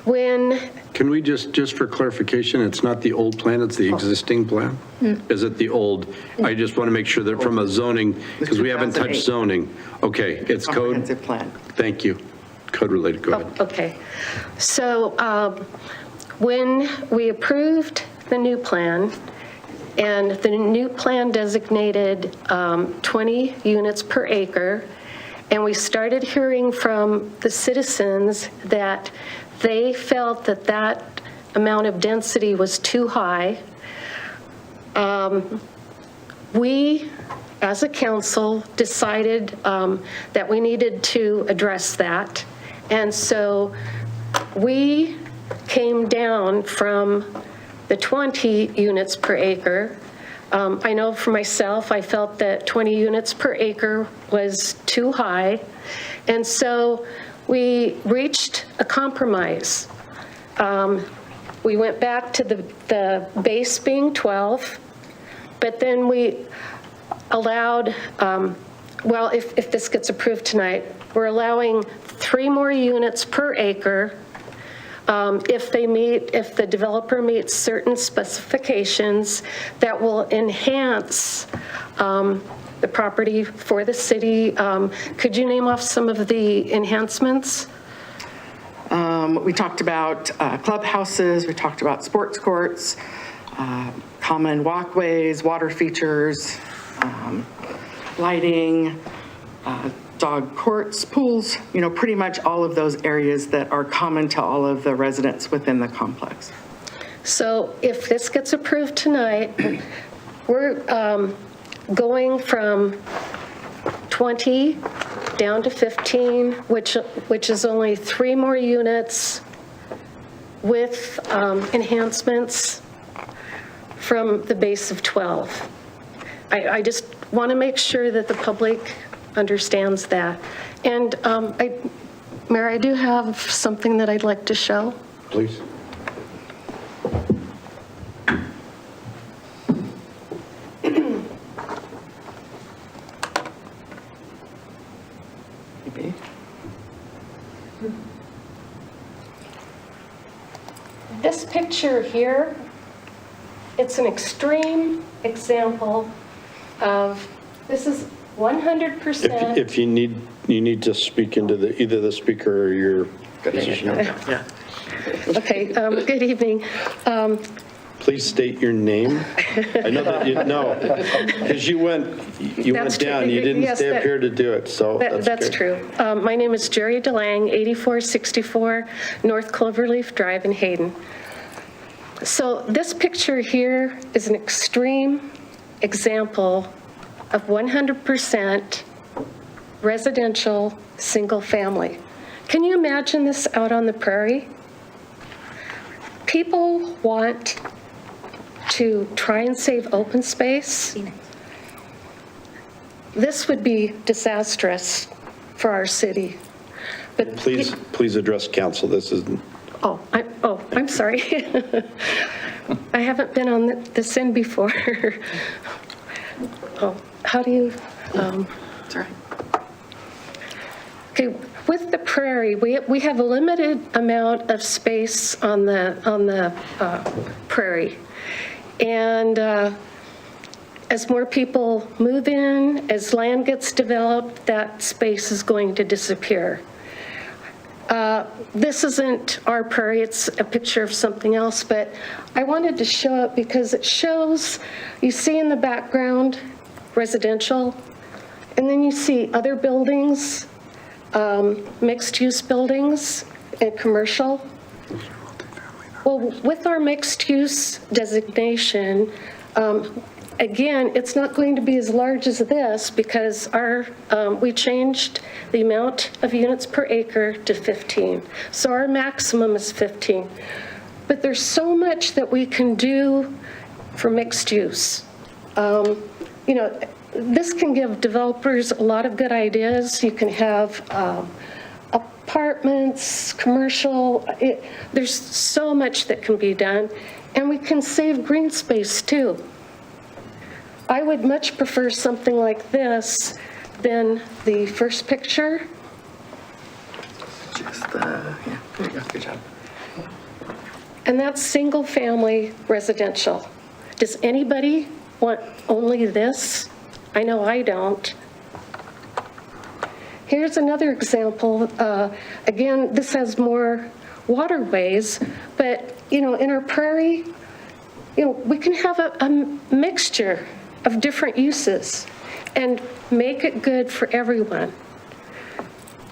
when... Can we just for clarification, it's not the old plan, it's the existing plan? Is it the old? I just want to make sure that from a zoning, because we haven't touched zoning. Okay, it's code. Comprehensive plan. Thank you. Code related, go ahead. Okay. So when we approved the new plan, and the new plan designated 20 units per acre, and we started hearing from the citizens that they felt that that amount of density was too high. We, as a council, decided that we needed to address that. And so we came down from the 20 units per acre. I know for myself, I felt that 20 units per acre was too high. And so we reached a compromise. We went back to the base being 12, but then we allowed, well, if this gets approved tonight, we're allowing 3 more units per acre if the developer meets certain specifications that will enhance the property for the city. Could you name off some of the enhancements? We talked about clubhouses, we talked about sports courts, common walkways, water features, lighting, dog courts, pools, pretty much all of those areas that are common to all of the residents within the complex. So if this gets approved tonight, we're going from 20 down to 15, which is only 3 more units with enhancements from the base of 12. I just want to make sure that the public understands that. And Mayor, I do have something that I'd like to show. Please. Maybe. This picture here, it's an extreme example of, this is 100%. If you need to speak into either the speaker or your position. Yeah. Okay, good evening. Please state your name. I know that because you went That's true. down. You didn't Yes, stay up here to do it, so That's good. true. My name is Jerry DeLang, 8464 North Cloverleaf Drive in Hayden. So this picture here is an extreme example of 100% residential single family. Can you imagine this out on the prairie? People want to try and save open space. This would be disastrous for our city. But Please address council. This is. I'm sorry. I haven't been on this end before. How do you? Sorry. Okay, with the prairie, we have a limited amount of space on the prairie, and as more people move in, as land gets developed, that space is going to disappear. This isn't our prairie, it's a picture of something else, but I wanted to show it because it shows, you see in the background, residential, and then you see other buildings, mixed-use buildings and commercial. Well, with our mixed-use designation, again, it's not going to be as large as this because we changed the amount of units per acre to 15. So our maximum is 15. But there's so much that we can do for mixed use. This can give developers a lot of good ideas. You can have apartments, commercial. There's so much that can be done. And we can save green space too. I would much prefer something like this than the first picture. There you go, good job. And that's single family residential. Does anybody want only this? I know I don't. Here's another example. Again, this has more waterways, but in our prairie, we can have a mixture of different uses and make it good for everyone.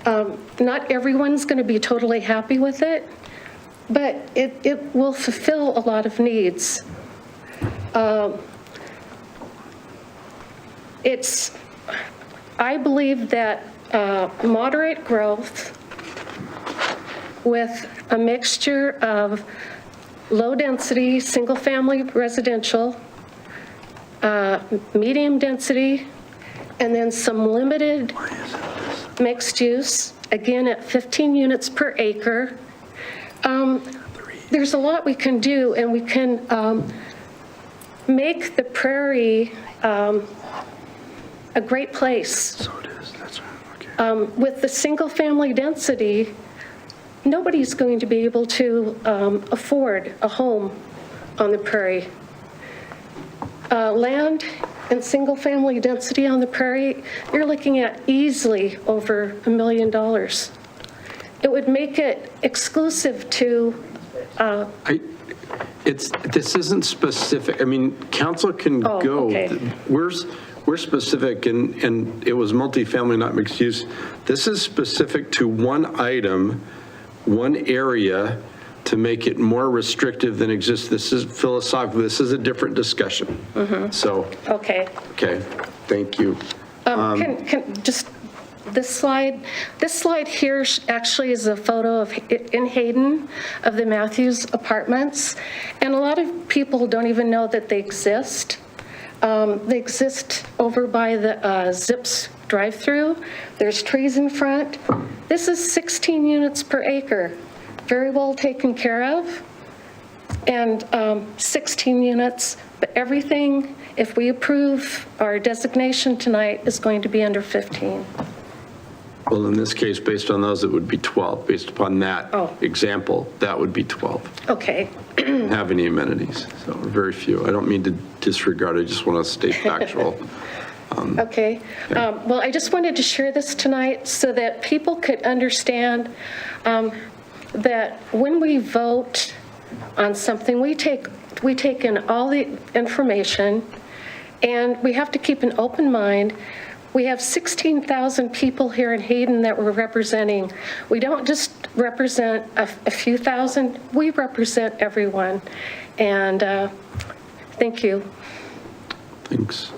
Not everyone's going to be totally happy with it, but it will fulfill a lot of needs. I believe that moderate growth with a mixture of low-density, single-family residential, medium density, and then some limited mixed use, again at 15 units per acre. There's a lot we can do, and we can make the prairie a great place. So it is, that's right, okay. With the single-family density, nobody's going to be able to afford a home on the prairie. Land and single-family density on the prairie, you're looking at easily over $1 million. It would make it exclusive to, This isn't specific, I mean, council can Oh, go. okay. We're specific, and it was multifamily, not mixed use. This is specific to one item, one area, to make it more restrictive than exists. This is philosophical, this is a different discussion. So, okay. okay, thank you. Can just, this slide here actually is a photo of, in Hayden, of the Matthews Apartments. And a lot of people don't even know that they exist. They exist over by the Zips drive-through. There's trees in front. This is 16 units per acre, very well taken care of. And 16 units, but everything, if we approve our designation tonight, is going to be under 15. Well, in this case, based on those, it would be 12. Based upon that Oh. example, that would be 12. Okay. Don't have any amenities, so very few. I don't mean to disregard, I just want to state factual. Okay. Well, I just wanted to share this tonight so that people could understand that when we vote on something, we take in all the information, and we have to keep an open mind. We have 16,000 people here in Hayden that we're representing. We don't just represent a few thousand, we represent everyone. And thank you. Thanks.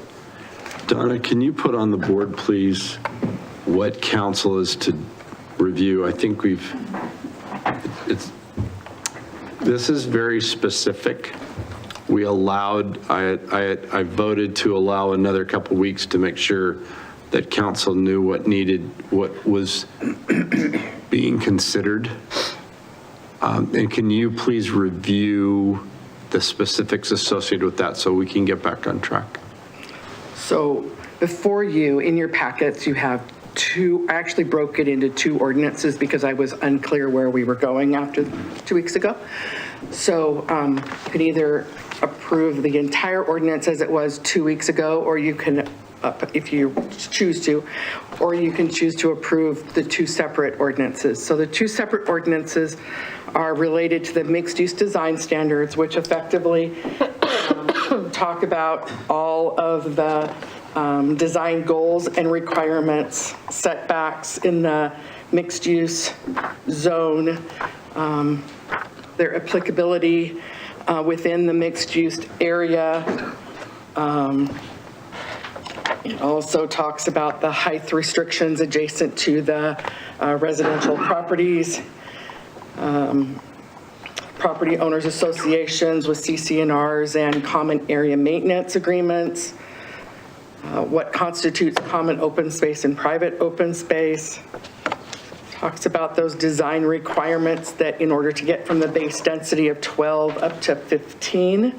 Donna, can you put on the board, please, what council is to review? I think this is very specific. We allowed, I voted to allow another couple weeks to make sure that council knew what was being considered. And can you please review the specifics associated with that so we can get back on track? So before you, in your packets, you have two, I actually broke it into two ordinances because I was unclear where we were going after 2 weeks ago. So you can either approve the entire ordinance as it was 2 weeks ago, or you can, if you choose to, or you can choose to approve the two separate ordinances. So the two separate ordinances are related to the mixed-use design standards, which effectively talk about all of the design goals and requirements, setbacks in the mixed-use zone, their applicability within the mixed-use area. It also talks about the height restrictions adjacent to the residential properties, property owners associations with CC&Rs and common area maintenance agreements, what constitutes common open space and private open space. Talks about those design requirements that in order to get from the base density of 12 up to 15,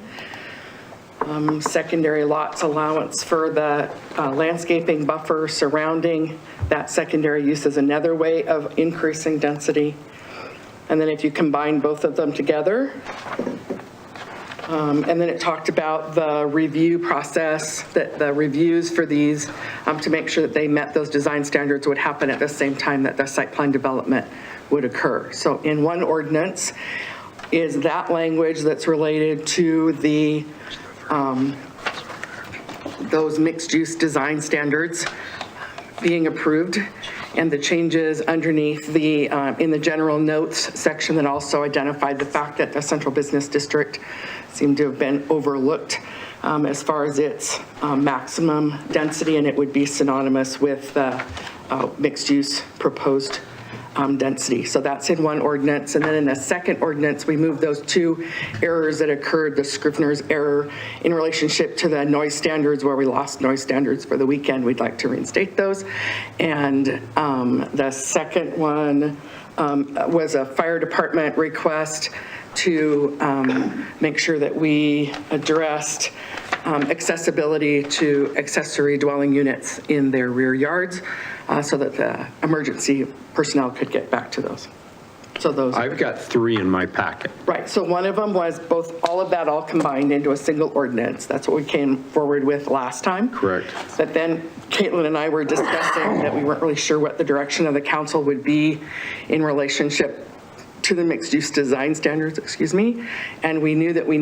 secondary lots allowance for the landscaping buffer surrounding that secondary use is another way of increasing density. And then if you combine both of them together, and then it talked about the review process, that the reviews for these to make sure that they met those design standards would happen at the same time that the site plan development would occur. So in one ordinance is that language that's related to the those mixed-use design standards being approved, and the changes underneath the in the general notes section that also identified the fact that the central business district seemed to have been overlooked as far as its maximum density, and it would be synonymous with the mixed use proposed density. So that's in one ordinance. And then in the second ordinance, we moved those two errors that occurred, the Scrivener's error in relationship to the noise standards, where we lost noise standards for the weekend. We'd like to reinstate those. And the second one was a fire department request to make sure that we addressed accessibility to accessory dwelling units in their rear yards so that the emergency personnel could get back to those. So those. I've got 3 in my packet. Right, so one of them was both, all of that all combined into a single ordinance. That's what we came forward with last time. Correct. But then Caitlin and I were discussing that we weren't really sure what the direction of the council would be in relationship to the mixed-use design standards, and we knew that we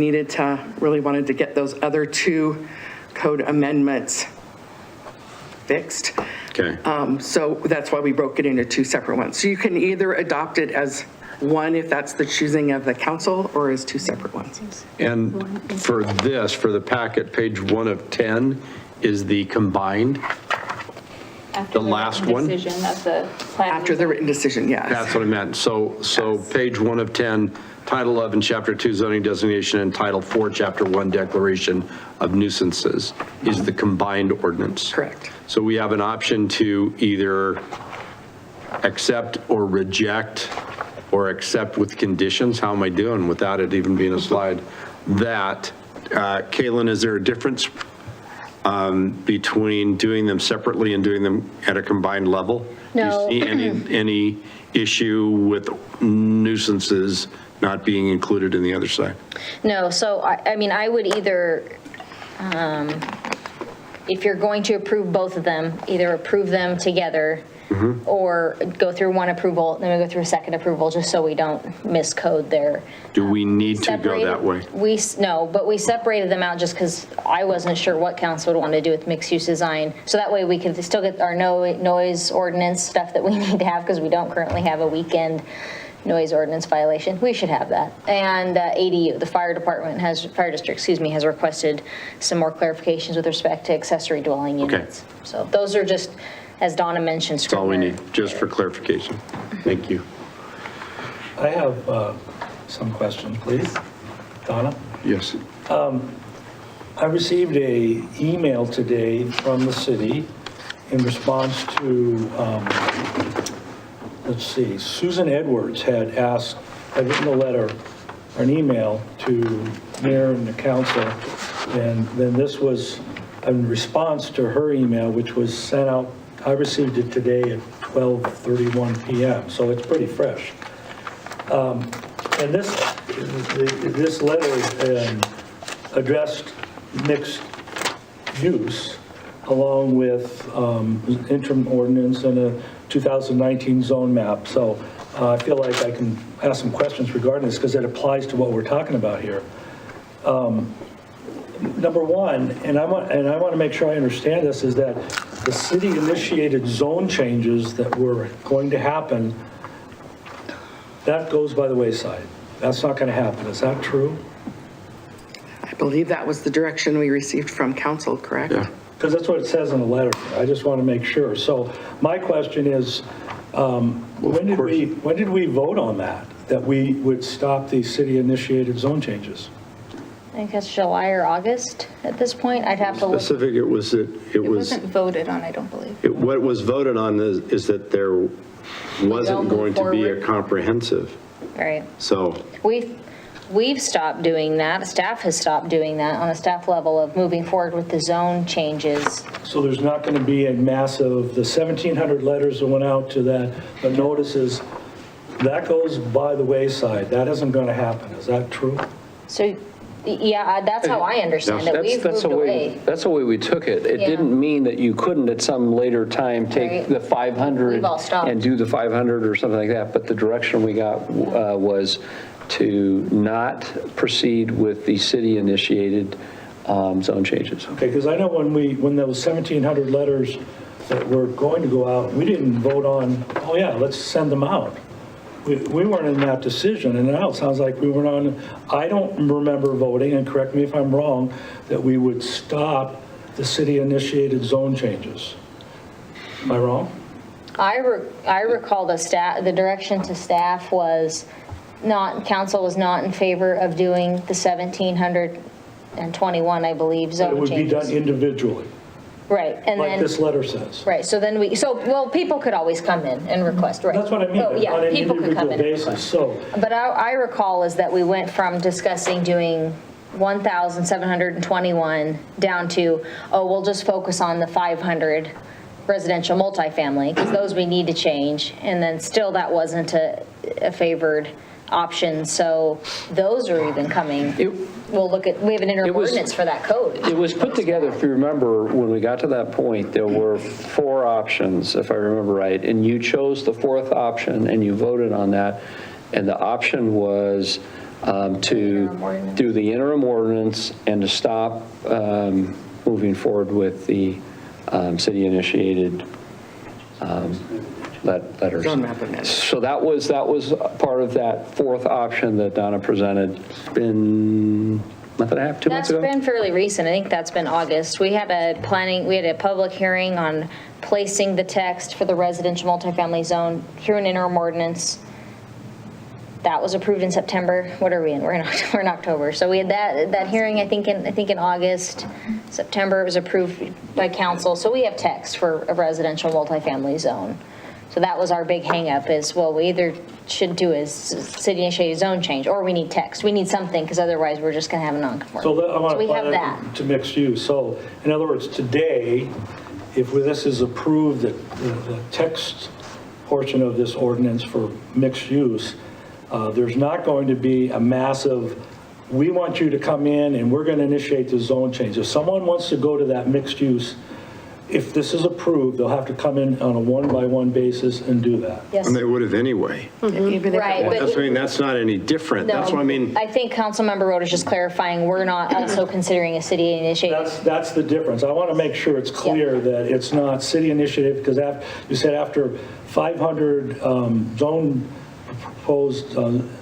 really wanted to get those other 2 code amendments fixed. Okay. So that's why we broke it into 2 separate ones. So you can either adopt it as one if that's the choosing of the council, or as 2 separate ones. And for this, for the packet, page 1 of 10 is the combined. After The last written one? Decision of the plan. After the written decision, yes. That's what I meant. So page 1 of 10, Title 11, Chapter 2 zoning designation, and Title 4, Chapter 1 declaration of nuisances is the combined ordinance. Correct. So we have an option to either accept or reject, or accept with conditions. How am I doing without it even being a slide? That, Kaylin, is there a difference between doing them separately and doing them at a combined level? No. Do you see any issue with nuisances not being included in the other side? No, so I mean, I would either, if you're going to approve both of them, either approve them together or go through one approval, then we go through a second approval, just so we don't miscode there. Do we need to go that way? No, but we separated them out just because I wasn't sure what council would want to do with mixed-use design. So that way we can still get our noise ordinance stuff that we need to have, because we don't currently have a weekend noise ordinance violation. We should have that. And ADU, the fire district, has requested some more clarifications with respect to accessory dwelling units. So those are just, as Donna mentioned. That's all we need, just for clarification. Thank you. I have some questions, please. Donna? Yes. I received an email today from the city in response to, let's see, Susan Edwards had written a letter or an email to Mayor and the council, and then this was in response to her email, which was sent out. I received it today at 12:31 p.m., so it's pretty fresh. And this letter addressed mixed use along with interim ordinance and a 2019 zone map. So I feel like I can ask some questions regarding this because it applies to what we're talking about here. Number one, and I want to make sure I understand this, is that the city initiated zone changes that were going to happen, that goes by the wayside. That's not going to happen. Is that true? I believe that was the direction we received from council, correct? Yeah. Because that's what it says in the letter. I just want to make sure. So my question is, when did we vote on that we would stop the city-initiated zone changes? I think that's July or August at this point. I'd have to look. Specific, it was, It wasn't voted on, I don't believe. what was voted on is that there wasn't going to be a comprehensive. Right. So We've stopped doing that. Staff has stopped doing that on a staff level of moving forward with the zone changes. So there's not going to be a massive, the 1,700 letters that went out to that, the notices, that goes by the wayside. That isn't going to happen. Is that true? So, yeah, that's how I understand it. We've moved away. That's the way we took it. It Yeah. didn't mean that you couldn't at some later time take Right. the 500 We've all stopped. and do the 500 or something like that, but the direction we got was to not proceed with the city-initiated zone changes. Okay, because I know when those 1,700 letters that were going to go out, we didn't vote on, oh yeah, let's send them out. We weren't in that decision, and now it sounds like we weren't on, I don't remember voting, and correct me if I'm wrong, that we would stop the city-initiated zone changes. Am I wrong? I recall the direction to staff was council was not in favor of doing the 1,721, I believe, It zone would be done changes. individually, Right, and like then, this letter says. right, so then well, people could always come in and request, right? That's what I mean, Oh, yeah, on an people could come individual in and basis, request. so. But I recall is that we went from discussing doing 1,721 down to, we'll just focus on the 500 residential multifamily, because those we need to change. And then still that wasn't a favored option, so those are even coming. We have an interim ordinance for that code. It was put together, if you remember, when we got to that point, there were 4 options, if I remember right, and you chose the 4th option and you voted on that, and the option was to do the interim ordinance and to stop moving forward with the city-initiated letters. Zone map amendment. So that was part of that 4th option that Donna presented. It's been a month and a half, 2 months ago? That's been fairly recent. I think that's been August. We had a public hearing on placing the text for the residential multifamily zone through an interim ordinance. That was approved in September. What are we in? We're in October. So we had that hearing, I think in August. September, it was approved by council. So we have text for a residential multifamily zone. So that was our big hangup is, well, we either should do a city-initiated zone change, or we need text. We need something, because otherwise we're just going to have a non-conforming. So I want we to have apply that. that to mixed use. So in other words, today, if this is approved, the text portion of this ordinance for mixed use, there's not going to be a massive, we want you to come in and we're going to initiate the zone change. If someone wants to go to that mixed use, if this is approved, they'll have to come in on a one-by-one basis and do that. Yes. And they would have anyway. Right, That's, I but mean, that's not any different. no, That's what I mean. I think Councilmember Road is just clarifying, we're not also considering a city-initiated. That's the difference. I want to make sure it's clear that it's not city initiative, because you said after 500 zone proposed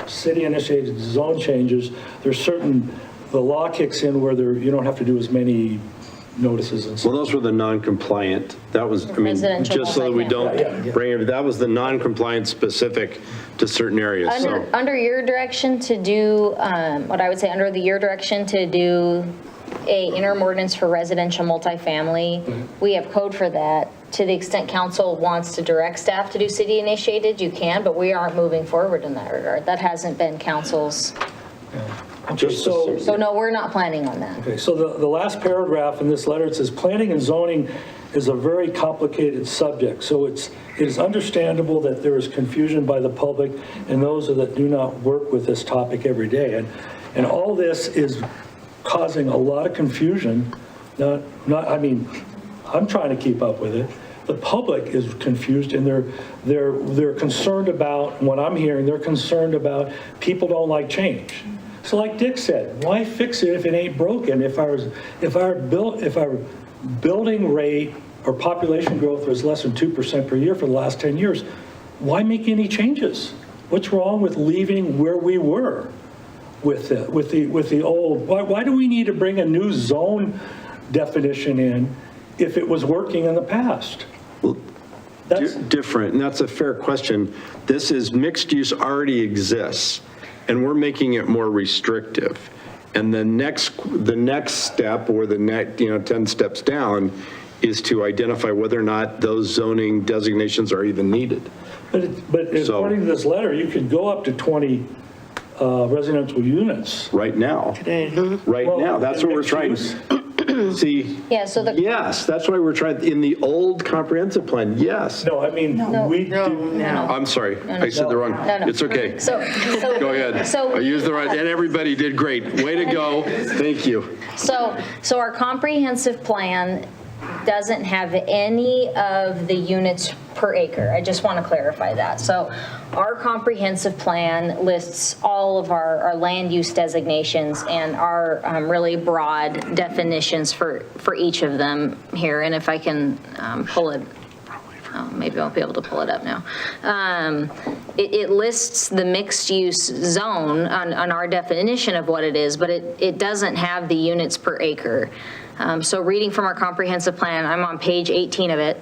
city-initiated zone changes, there's certain, the law kicks in where you don't have to do as many notices and stuff. Well, those were the non-compliant. That was, I mean, Residential just so that we don't multifamily. bring it, that was the non-compliant specific to certain areas, so. Under your direction to do, what I would say, under your direction to do a interim ordinance for residential multifamily, we have code for that. To the extent council wants to direct staff to do city initiated, you can, but we aren't moving forward in that regard. That hasn't been council's. Okay, So no, we're not planning on that. Okay, so the last paragraph in this letter, it says, planning and zoning is a very complicated subject. So it is understandable that there is confusion by the public and those that do not work with this topic every day. And all this is causing a lot of confusion. I mean, I'm trying to keep up with it. The public is confused, and they're concerned about, what I'm hearing, they're concerned about people don't like change. So like Dick said, why fix it if it ain't broken? If our building rate or population growth was less than 2% per year for the last 10 years, why make any changes? What's wrong with leaving where we were with the old? Why do we need to bring a new zone definition in if it was working in the past? That's Different, and that's a fair question. This is, mixed use already exists, and we're making it more restrictive. And the next step, or the next, 10 steps down, is to identify whether or not those zoning designations are even needed. But according to this letter, you could go up to 20 residential units. Right now. Right Well, now, that's what we're mixed trying. use. See, Yeah, so the. yes, that's why we're trying, in the old comprehensive plan, yes. No, I mean, we do. I'm sorry, I said the wrong, No. it's okay. So. Go ahead. So. I used the right, and everybody did great. Way to go. Thank you. So our comprehensive plan doesn't have any of the units per acre. I just want to clarify that. So our comprehensive plan lists all of our land use designations and our really broad definitions for each of them here. And if I can pull it, maybe I'll be able to pull it up now. It lists the mixed use zone on our definition of what it is, but it doesn't have the units per acre. So reading from our comprehensive plan, I'm on page 18 of it.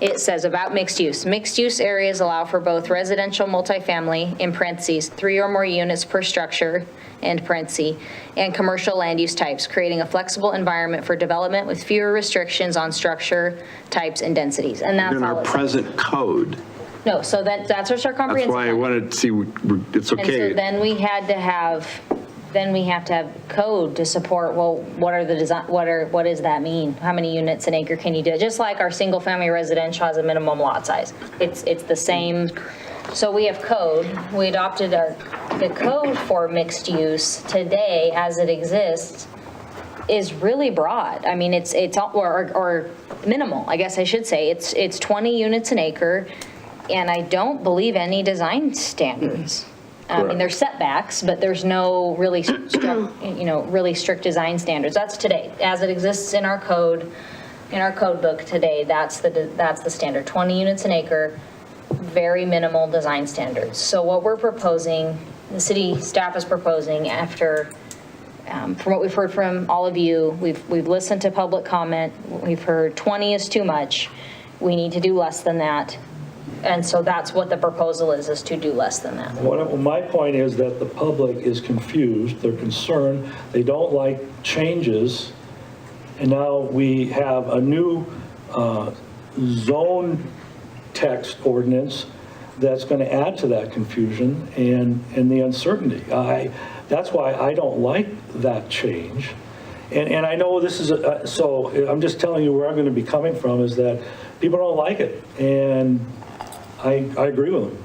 it says about mixed use. Mixed use areas allow for both residential multifamily, in parentheses, 3 or more units per structure, end parentheses, and commercial land use types, creating a flexible environment for development with fewer restrictions on structure, types, and densities. And that's In all our it says. present code. No, so that's our That's comprehensive why I plan. wanted to see, it's And so okay. then we have to have code to support, well, what are the design, what does that mean? How many units an acre can you do? Just like our single family residential has a minimum lot size. It's the same. So we have code. We adopted the code for mixed use today as it exists is really broad. I mean, it's or minimal, I guess I should say. It's 20 units an acre, and I don't believe any design standards. I mean, there's setbacks, but there's no really strict design standards. That's today, as it exists in our code book today. That's the standard, 20 units an acre, very minimal design standards. So what we're proposing, the city staff is proposing after, from what we've heard from all of you, we've listened to public comment. We've heard 20 is too much. We need to do less than that. And so that's what the proposal is to do less than that. My point is that the public is confused, they're concerned, they don't like changes, and now we have a new zone text ordinance that's going to add to that confusion and the uncertainty. That's why I don't like that change. And I know this is, so I'm just telling you where I'm going to be coming from is that people don't like it, and I agree with them.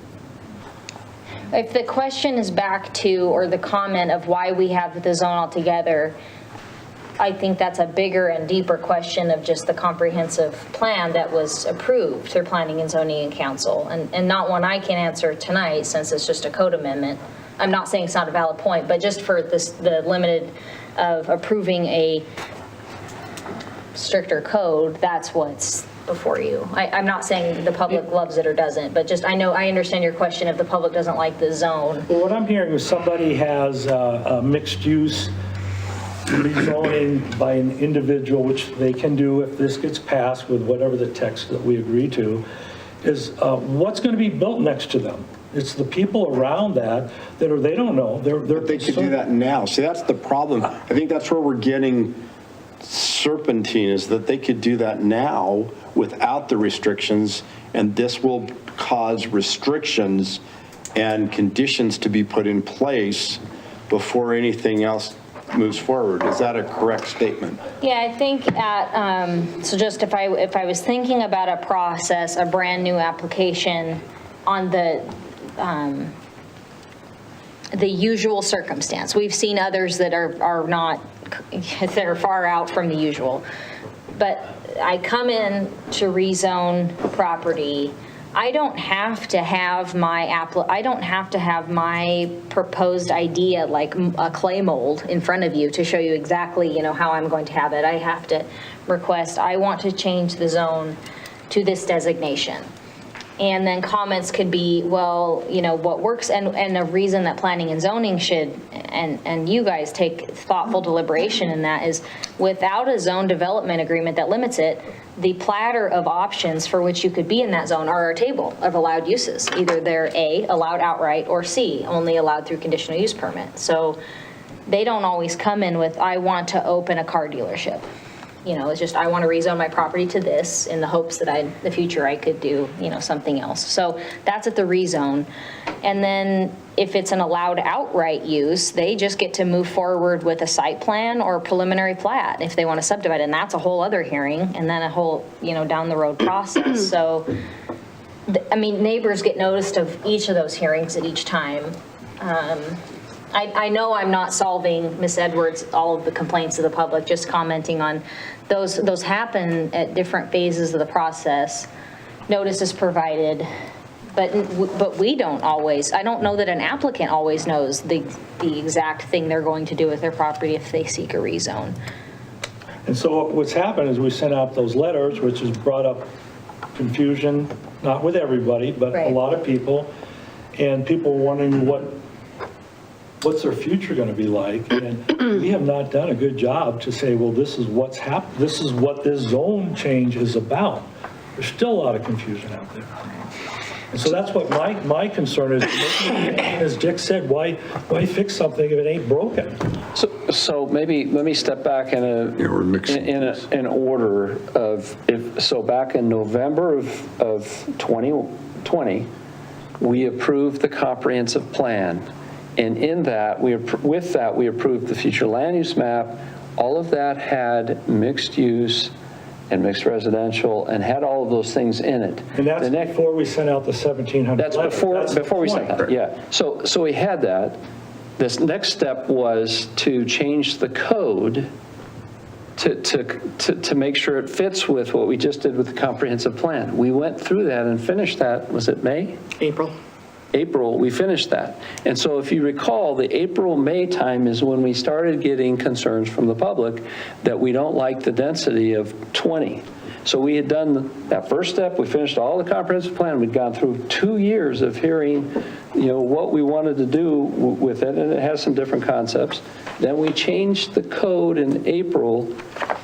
If the question is back to, or the comment of why we have the zone altogether, I think that's a bigger and deeper question of just the comprehensive plan that was approved through Planning and Zoning and Council, and not one I can answer tonight since it's just a code amendment. I'm not saying it's not a valid point, but just for the limited of approving a stricter code, that's what's before you. I'm not saying the public loves it or doesn't, but just I understand your question if the public doesn't like the zone. Well, what I'm hearing is somebody has a mixed use rezoning by an individual, which they can do if this gets passed with whatever the text that we agree to, is what's going to be built next to them. It's the people around that are, they don't know. They could do that now. See, that's the problem. I think that's where we're getting serpentine, is that they could do that now without the restrictions, and this will cause restrictions and conditions to be put in place before anything else moves forward. Is that a correct statement? Yeah, I think so just if I was thinking about a process, a brand new application on the usual circumstance. We've seen others that are not, that are far out from the usual. But I come in to rezone property, I don't have to have my proposed idea like a clay mold in front of you to show you exactly, how I'm going to have it. I have to request, I want to change the zone to this designation. And then comments could be, well, what works, and the reason that planning and zoning should, and you guys take thoughtful deliberation in that is, without a zone development agreement that limits it, the platter of options for which you could be in that zone are a table of allowed uses. Either they're A, allowed outright, or C, only allowed through conditional use permit. So they don't always come in with, I want to open a car dealership. It's just, I want to rezone my property to this in the hopes that in the future I could do, something else. So that's at the rezone. And then if it's an allowed outright use, they just get to move forward with a site plan or preliminary plat if they want to subdivide. And that's a whole other hearing and then a whole, down the road process. So, neighbors get noticed of each of those hearings at each time. I know I'm not solving, Ms. Edwards, all of the complaints of the public, just commenting on those happen at different phases of the process. Notice is provided, but we don't always, I don't know that an applicant always knows the exact thing they're going to do with their property if they seek a rezone. And so what's happened is we sent out those letters, which has brought up confusion, not with everybody, but Right. a lot of people, and people wondering what's their future going to be like? And we have not done a good job to say, well, this is what's happened. This is what this zone change is about. There's still a lot of confusion out there. And so that's what my concern is. As Dick said, why fix something if it ain't broken? So maybe let me step back in we're mixing an order of, so back in November of 2020, we approved the comprehensive plan. And in that, we approved the future land use map. All of that had mixed use and mixed residential and had all of those things in it. And that's before we sent out the 1,700 That's letters. before we sent That's that, yeah. So we had that. This next step was to change the code to make sure it fits with what we just did with the comprehensive plan. We went through that and finished that, was it May? April, we finished that. And so if you recall, the April-May time is when we started getting concerns from the public that we don't like the density of 20. So we had done that first step, we finished all the comprehensive plan, we'd gone through 2 years of hearing, what we wanted to do with it, and it has some different concepts. Then we changed the code in April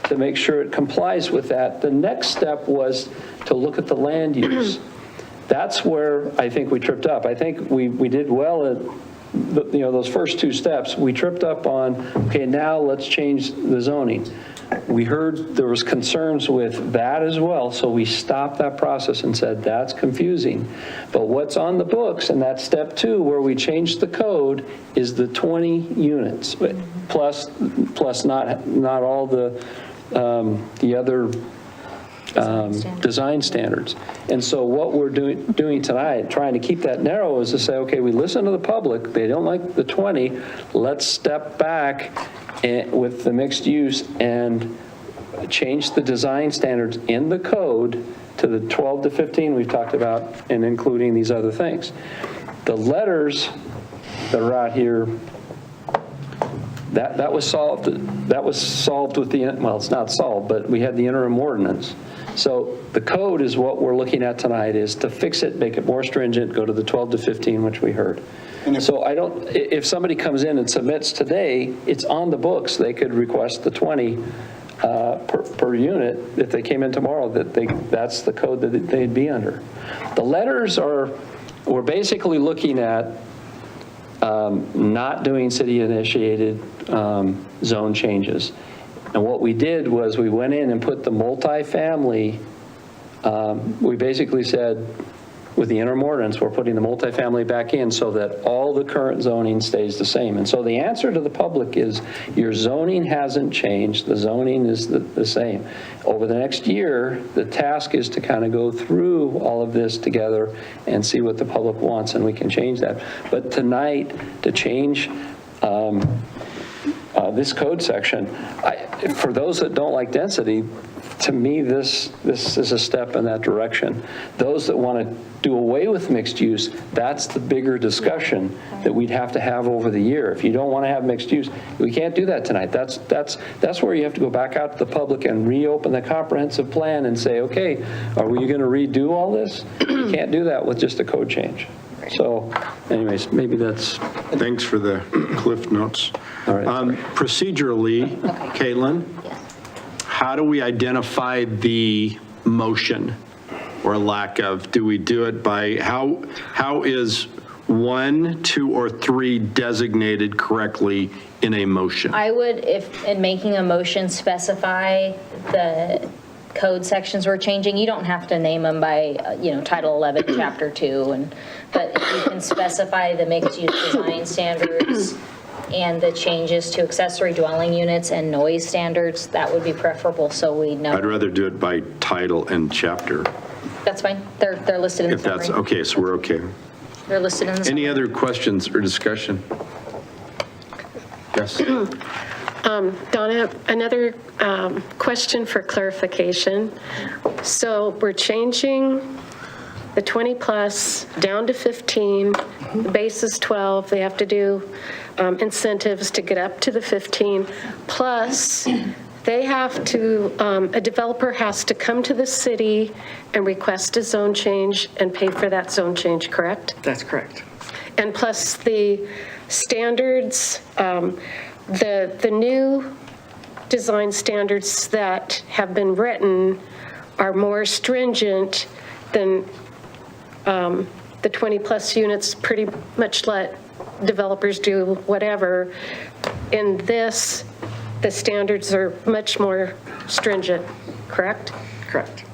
to make sure it complies with that. The next step was to look at the land use. That's where I think we tripped up. I think we did well at those first 2 steps. We tripped up on, okay, now let's change the zoning. We heard there was concerns with that as well, so we stopped that process and said, that's confusing. But what's on the books, and that's step 2, where we changed the code, is the 20 units, plus not all the other design standards. And so what we're doing tonight, trying to keep that narrow, is to say, okay, we listen to the public, they don't like the 20, let's step back with the mixed use and change the design standards in the code to the 12 to 15 we've talked about, and including these other things. The letters that are out here, that was solved. That was solved with the, well, it's not solved, but we had the interim ordinance. So the code is what we're looking at tonight, is to fix it, make it more stringent, go to the 12 to 15, which we heard. So if somebody comes in and submits today, it's on the books. They could request the 20 per unit. If they came in tomorrow, that's the code that they'd be under. The letters we're basically looking at not doing city-initiated zone changes. And what we did was we went in and put the multifamily, we basically said, with the interim ordinance, we're putting the multifamily back in so that all the current zoning stays the same. And so the answer to the public is, your zoning hasn't changed, the zoning is the same. Over the next year, the task is to kind of go through all of this together and see what the public wants, and we can change that. But tonight, to change this code section, for those that don't like density, to me, this is a step in that direction. Those that want to do away with mixed use, that's the bigger discussion that we'd have to have over the year. If you don't want to have mixed use, we can't do that tonight. That's where you have to go back out to the public and reopen the comprehensive plan and say, okay, are we going to redo all this? You can't do that with just a code change. So anyways, maybe that's... Thanks for the cliff notes. All right. Procedurally, Caitlin, how do we identify the motion or lack of? Do we do it by, how is 1, 2, or 3 designated correctly in a motion? I would, if in making a motion, specify the code sections we're changing. You don't have to name them by, Title 11, Chapter 2, but if you can specify the mixed-use design standards and the changes to accessory dwelling units and noise standards, that would be preferable, so we know. I'd rather do it by title and chapter. That's fine. They're listed in the If that's summary. okay, so we're okay. They're listed in the summary. Any other questions or discussion? Yes. Donna, another question for clarification. So we're changing the 20 plus down to 15, the base is 12, they have to do incentives to get up to the 15, plus they have to, a developer has to come to the city and request a zone change and pay for that zone change, correct? That's correct. And plus the standards, the new design standards that have been written are more stringent than the 20-plus units, pretty much let developers do whatever. In this, the standards are much more stringent, correct? Correct.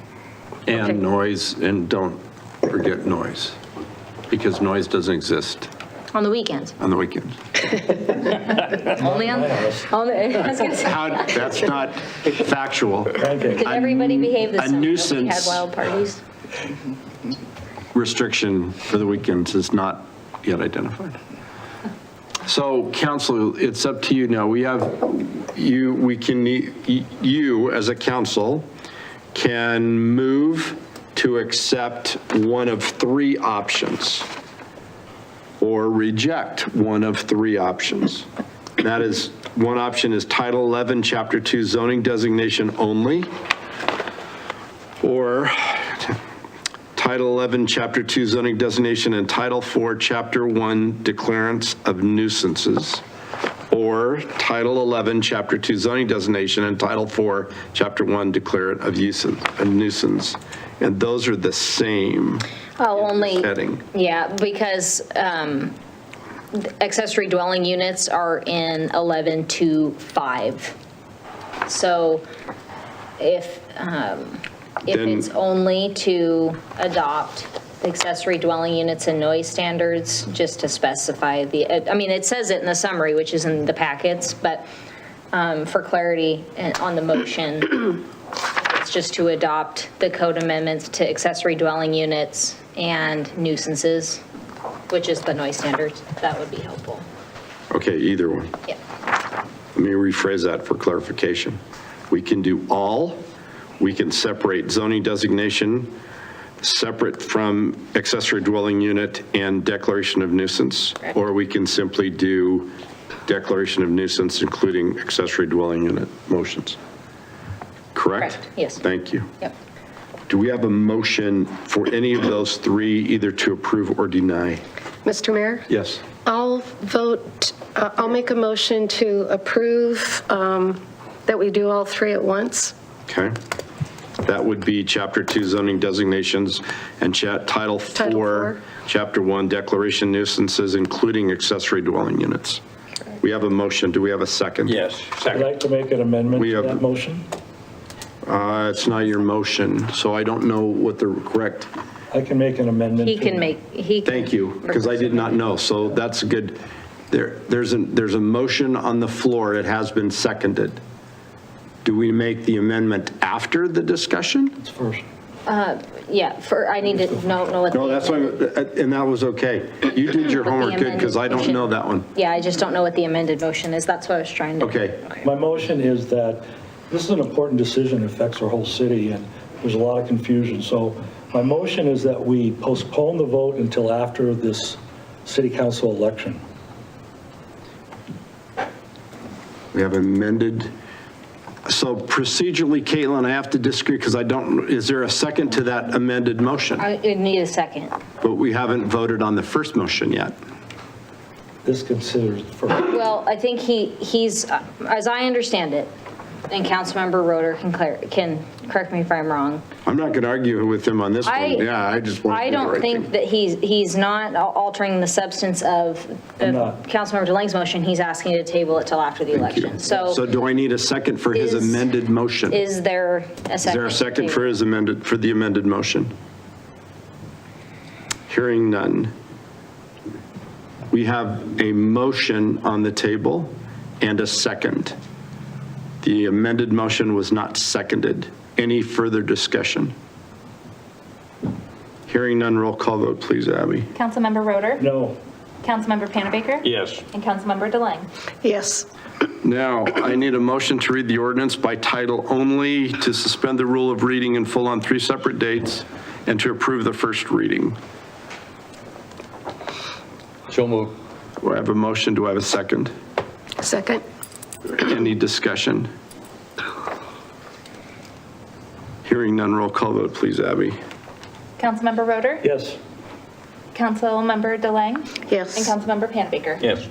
Okay. And noise, and don't forget noise, because noise doesn't exist On the weekends. on the weekends. Only on the, I was gonna say, That's not factual. did everybody behave the A same? Nobody nuisance. had wild parties? Restriction for the weekends is not yet identified. So council, it's up to you now. We have, you as a council can move to accept one of three options or reject one of three options. That is, one option is Title 11, Chapter 2 zoning designation only, or Title 11, Chapter 2 zoning designation and Title 4, Chapter 1 declarance of nuisances, or Title 11, Chapter 2 zoning designation and Title 4, Chapter 1 declarant of nuisance. And those are the same Only, heading. yeah, because accessory dwelling units are in 11.2.5. So if Then- it's only to adopt the accessory dwelling units and noise standards, just to specify I mean, it says it in the summary, which is in the packets, but for clarity on the motion, it's just to adopt the code amendments to accessory dwelling units and nuisances, which is the noise standards. That would be helpful. Okay, either one. Yeah. Let me rephrase that for clarification. We can do all. We can separate zoning designation separate from accessory dwelling unit and declaration of nuisance, or we can simply do declaration of nuisance, including accessory dwelling unit motions. Correct? Correct, yes. Thank you. Yep. Do we have a motion for any of those three, either to approve or deny? Mr. Mayor? Yes. I'll vote, I'll make a motion to approve that we do all three at once. Okay. That would be Chapter 2 zoning designations and Title 4, Chapter 1 declaration nuisances, including accessory dwelling units. We have a motion. Do we have a second? Yes, I'd second. like to make an amendment We to have- that motion. It's not your motion, so I don't know what the correct, I can make an amendment. He to- can make, he can. thank you, because I did not know, so that's good. There's a motion on the floor. It has been seconded. Do we make the amendment after the discussion? It's first. Yeah, I need to know what. No, that's why, and that was okay. You did your homework good, because I don't know that one. Yeah, I just don't know what the amended motion is. That's what I was trying to. Okay. My motion is that this is an important decision, it affects our whole city, and there's a lot of confusion. So my motion is that we postpone the vote until after this city council election. We have amended. So procedurally, Caitlin, I have to disagree because I don't, is there a second to that amended motion? I need a second. But we haven't voted on the first motion yet. This considers first. Well, I think he's, as I understand it, and Councilmember Roeder can correct me if I'm wrong. I'm not going to argue with him on this one. Yeah, I just want to I do the don't right think thing. that he's not altering the substance of I'm not. Councilmember DeLange's motion. He's asking to table it till after the Thank you. election. So do I need a second for his amended motion? Is there a Is second? there a second to for the amended motion? Hearing none. We have a motion on the table and a second. The amended motion was not seconded. Any further discussion? Hearing none, roll call vote, please, Abby. Councilmember Roeder? No, Councilmember Panabaker? Yes. And Councilmember DeLange? Yes. Now, I need a motion to read the ordinance by title only, to suspend the rule of reading in full on 3 separate dates, and to approve the first reading. So moved. Do I have a motion? Do I have a second? Second? Any discussion? Hearing none, roll call vote, please, Abby. Councilmember Roeder? yes. Councilmember DeLange? Yes. And Councilmember Panabaker? Yes.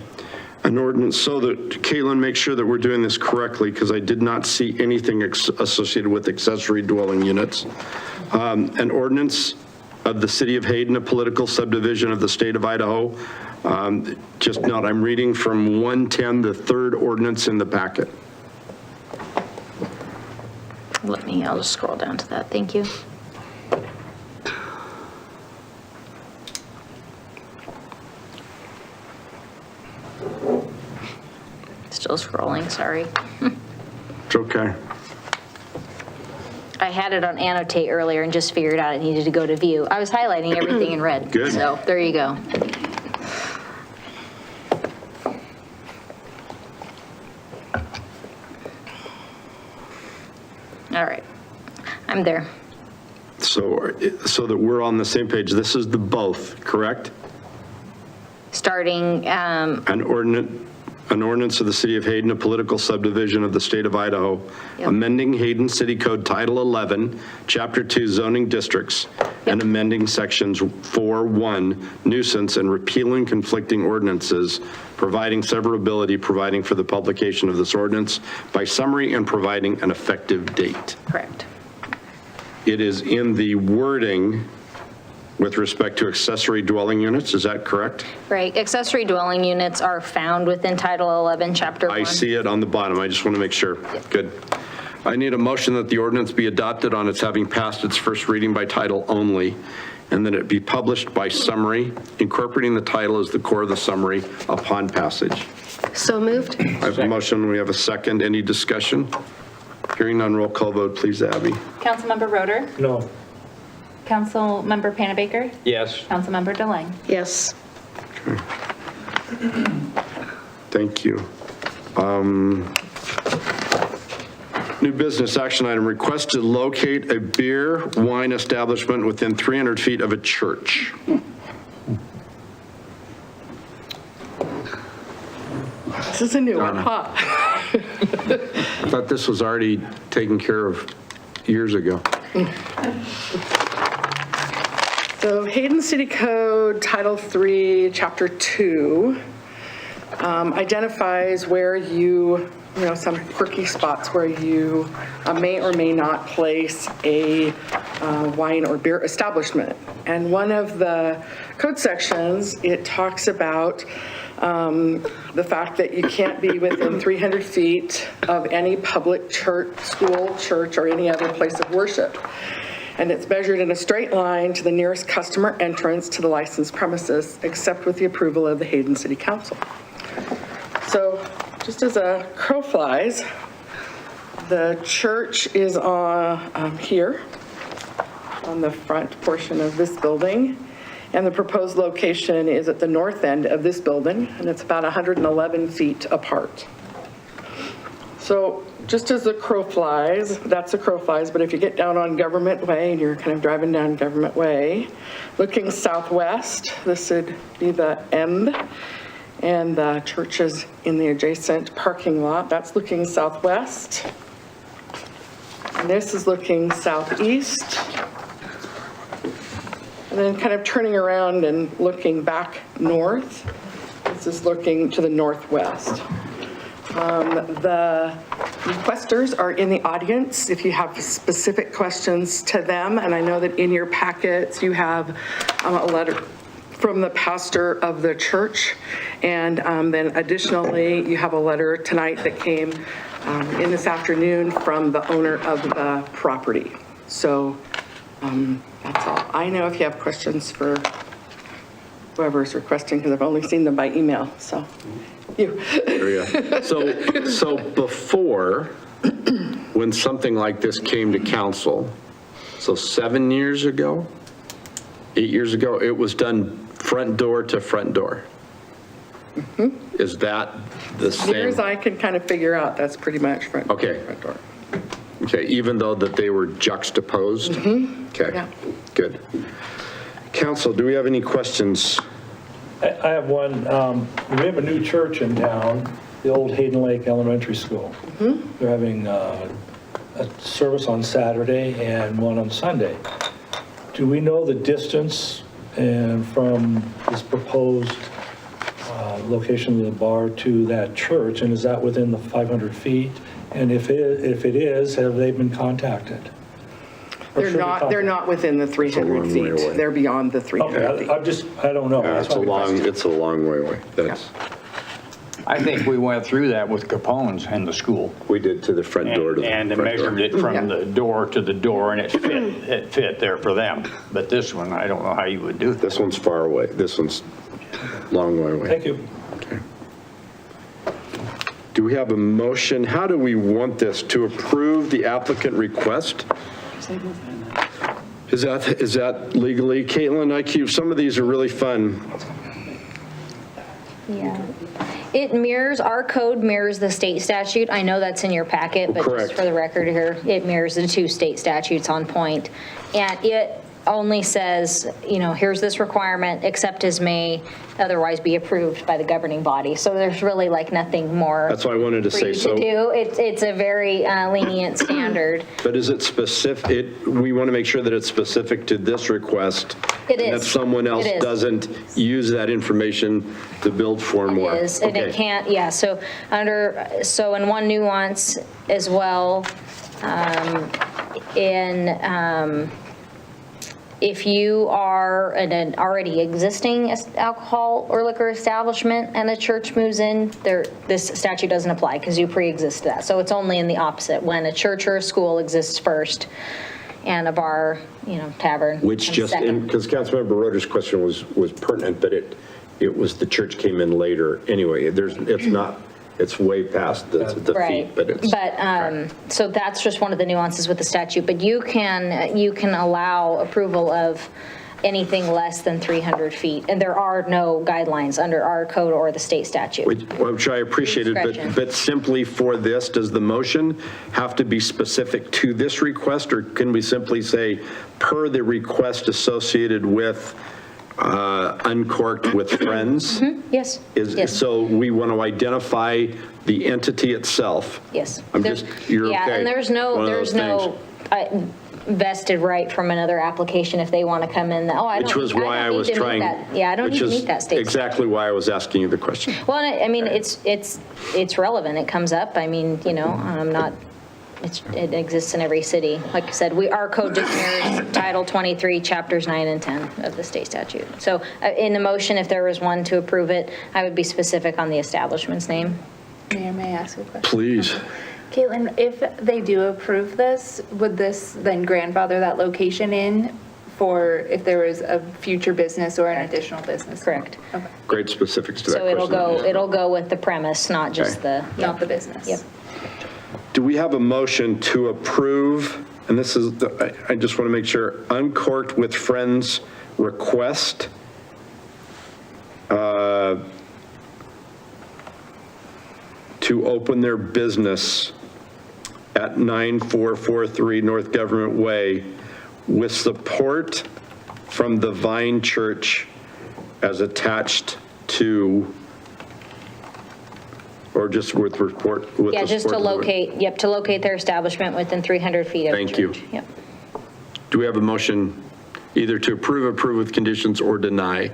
An ordinance, so that, Caitlin, make sure that we're doing this correctly, because I did not see anything associated with accessory dwelling units. An ordinance of the City of Hayden, a political subdivision of the state of Idaho. Just note, I'm reading from 110, the third ordinance in the packet. I'll just scroll down to that. Thank you. Still scrolling, sorry. It's okay. I had it on annotate earlier and just figured out it needed to go to view. I was highlighting everything in red. Good. So there you go. All right, I'm there. So that we're on the same page, this is the both, correct? Starting, An ordinance of the City of Hayden, a political subdivision of the state of Idaho, Yep. amending Hayden City Code Title 11, Chapter 2 zoning districts, and amending sections 4.1 nuisance and repealing conflicting ordinances, providing severability, providing for the publication of this ordinance by summary, and providing an effective date. correct. It is in the wording with respect to accessory dwelling units, is that correct? Right, accessory dwelling units are found within Title 11, Chapter 1. I see it on the bottom, I just want to make sure. Good. I need a motion that the ordinance be adopted on its having passed its first reading by title only, and that it be published by summary, incorporating the title as the core of the summary upon passage. So moved? I have a motion, we have a second, any discussion? Hearing none, roll call vote, please, Abby. Councilmember Roeder? No. Councilmember Panabaker? Yes. Councilmember DeLange? Yes. Thank you. New business action item, request to locate a beer, wine establishment within 300 feet of a church. This is a new one, huh? I thought this was already taken care of years ago. So Hayden City Code, Title 3, Chapter 2, identifies where some quirky spots where you may or may not place a wine or beer establishment. And one of the code sections, it talks about the fact that you can't be within 300 feet of any public church, school, church, or any other place of worship. And it's measured in a straight line to the nearest customer entrance to the licensed premises, except with the approval of the Hayden City Council. So just as a crow flies, the church is on here on the front portion of this building. And the proposed location is at the north end of this building, and it's about 111 feet apart. So just as the crow flies, that's the crow flies, but if you get down on Government Way and you're kind of driving down Government Way, looking southwest, this would be the end, and the church is in the adjacent parking lot. That's looking southwest. And this is looking southeast. And then kind of turning around and looking back north. This is looking to the northwest. The requesters are in the audience if you have specific questions to them. And I know that in your packets you have a letter from the pastor of the church. And then additionally, you have a letter tonight that came in this afternoon from the owner of the property. So that's all. I know if you have questions for whoever's requesting, because I've only seen them by email, so you. So before, when something like this came to council, so 7 years ago, 8 years ago, it was done front door to front door. Is that the same? Near as I can kind of figure out, that's pretty much front door to front door. Okay, even though that they were juxtaposed? Okay, Yeah. good. Council, do we have any questions? I have one. We have a new church in town, the old Hayden Lake Elementary School. They're having a service on Saturday and one on Sunday. Do we know the distance and from this proposed location of the bar to that church, and is that within the 500 feet? And if it is, have they been contacted? Or They're should be not, they're contacted? not within the 300 long way feet. away. They're beyond the 300 Okay, feet. I don't know. That's It's a why I'm long, asking. it's a long way away. That's, I think we went through that with Capone's in the school. we did to the front door to the And front door. measured it from the door to the door, and it fit there for them. But this one, I don't know how you would do that. This one's far away. This one's long way away. Thank you. Do we have a motion? How do we want this? To approve the applicant request? Is that legally? Caitlin, some of these are really fun. Yeah. It mirrors, our code mirrors the state statute. I know that's in your packet, but Correct. just for the record here, it mirrors the 2 state statutes on point. And it only says, here's this requirement, except as may otherwise be approved by the governing body. So there's really like nothing more. That's what I wanted to for say. you to So, do. It's a very lenient standard. but is it specific? We want to make sure that it's specific to this request. It And is. that someone else It is. doesn't use that information to build four more. It is, and it Okay. can't, yeah, so in one nuance as well, if you are an already existing alcohol or liquor establishment and a church moves in, this statute doesn't apply because you pre-exist that. So it's only in the opposite, when a church or a school exists first and a bar, tavern. Which comes just, second. because Councilmember Roder's question was pertinent, but it was the church came in later. Anyway, it's not, it's way past the Right, feet, but it's. so that's just one of the nuances with the statute, but you can allow approval of anything less than 300 feet, and there are no guidelines under our code or the state statute. Which I appreciated, Discretion. but simply for this, does the motion have to be specific to this request, or can we simply say, per the request associated with Uncorked with Friends? Yes, yes. So we want to identify the entity itself? Yes. You're Yeah, okay. and there's One of those no vested right from another application if they want to come in, I Which don't was need- why I don't was need to meet trying. that. Yeah, I don't need to meet that state. Exactly why I was asking you the question. Well, I mean, it's relevant, it comes up, I mean, I'm not, it exists in every city. Like I said, our code just mirrors Title 23, Chapters 9 and 10 of the state statute. So in the motion, if there was one to approve it, I would be specific on the establishment's name. Mayor, may I ask a question? Please. Caitlin, if they do approve this, would this then grandfather that location in for if there was a future business or an additional business? Correct. Okay, Great specifics to that So question. it'll go with the premise, not just Okay. not the business? Yep. Do we have a motion to approve, and this is, I just want to make sure, Uncorked with Friends request to open their business at 9443 North Government Way with support from the Vine Church as attached to, or just with report? With Yeah, the just to support of the- to locate their establishment within 300 feet of the Thank you. church. Yep. Do we have a motion either to approve with conditions, or deny?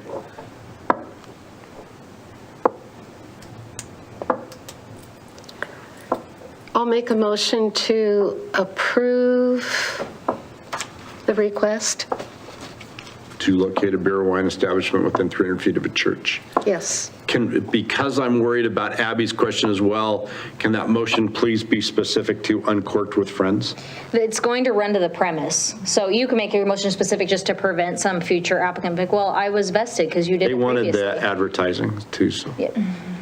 I'll make a motion to approve the request. To locate a beer or wine establishment within 300 feet of a church. Yes. Because I'm worried about Abby's question as well, can that motion please be specific to Uncorked with Friends? It's going to run to the premise. So you can make your motion specific just to prevent some future applicant, like, well, I was vested because you did They it wanted previously. the advertising too, so. Yeah.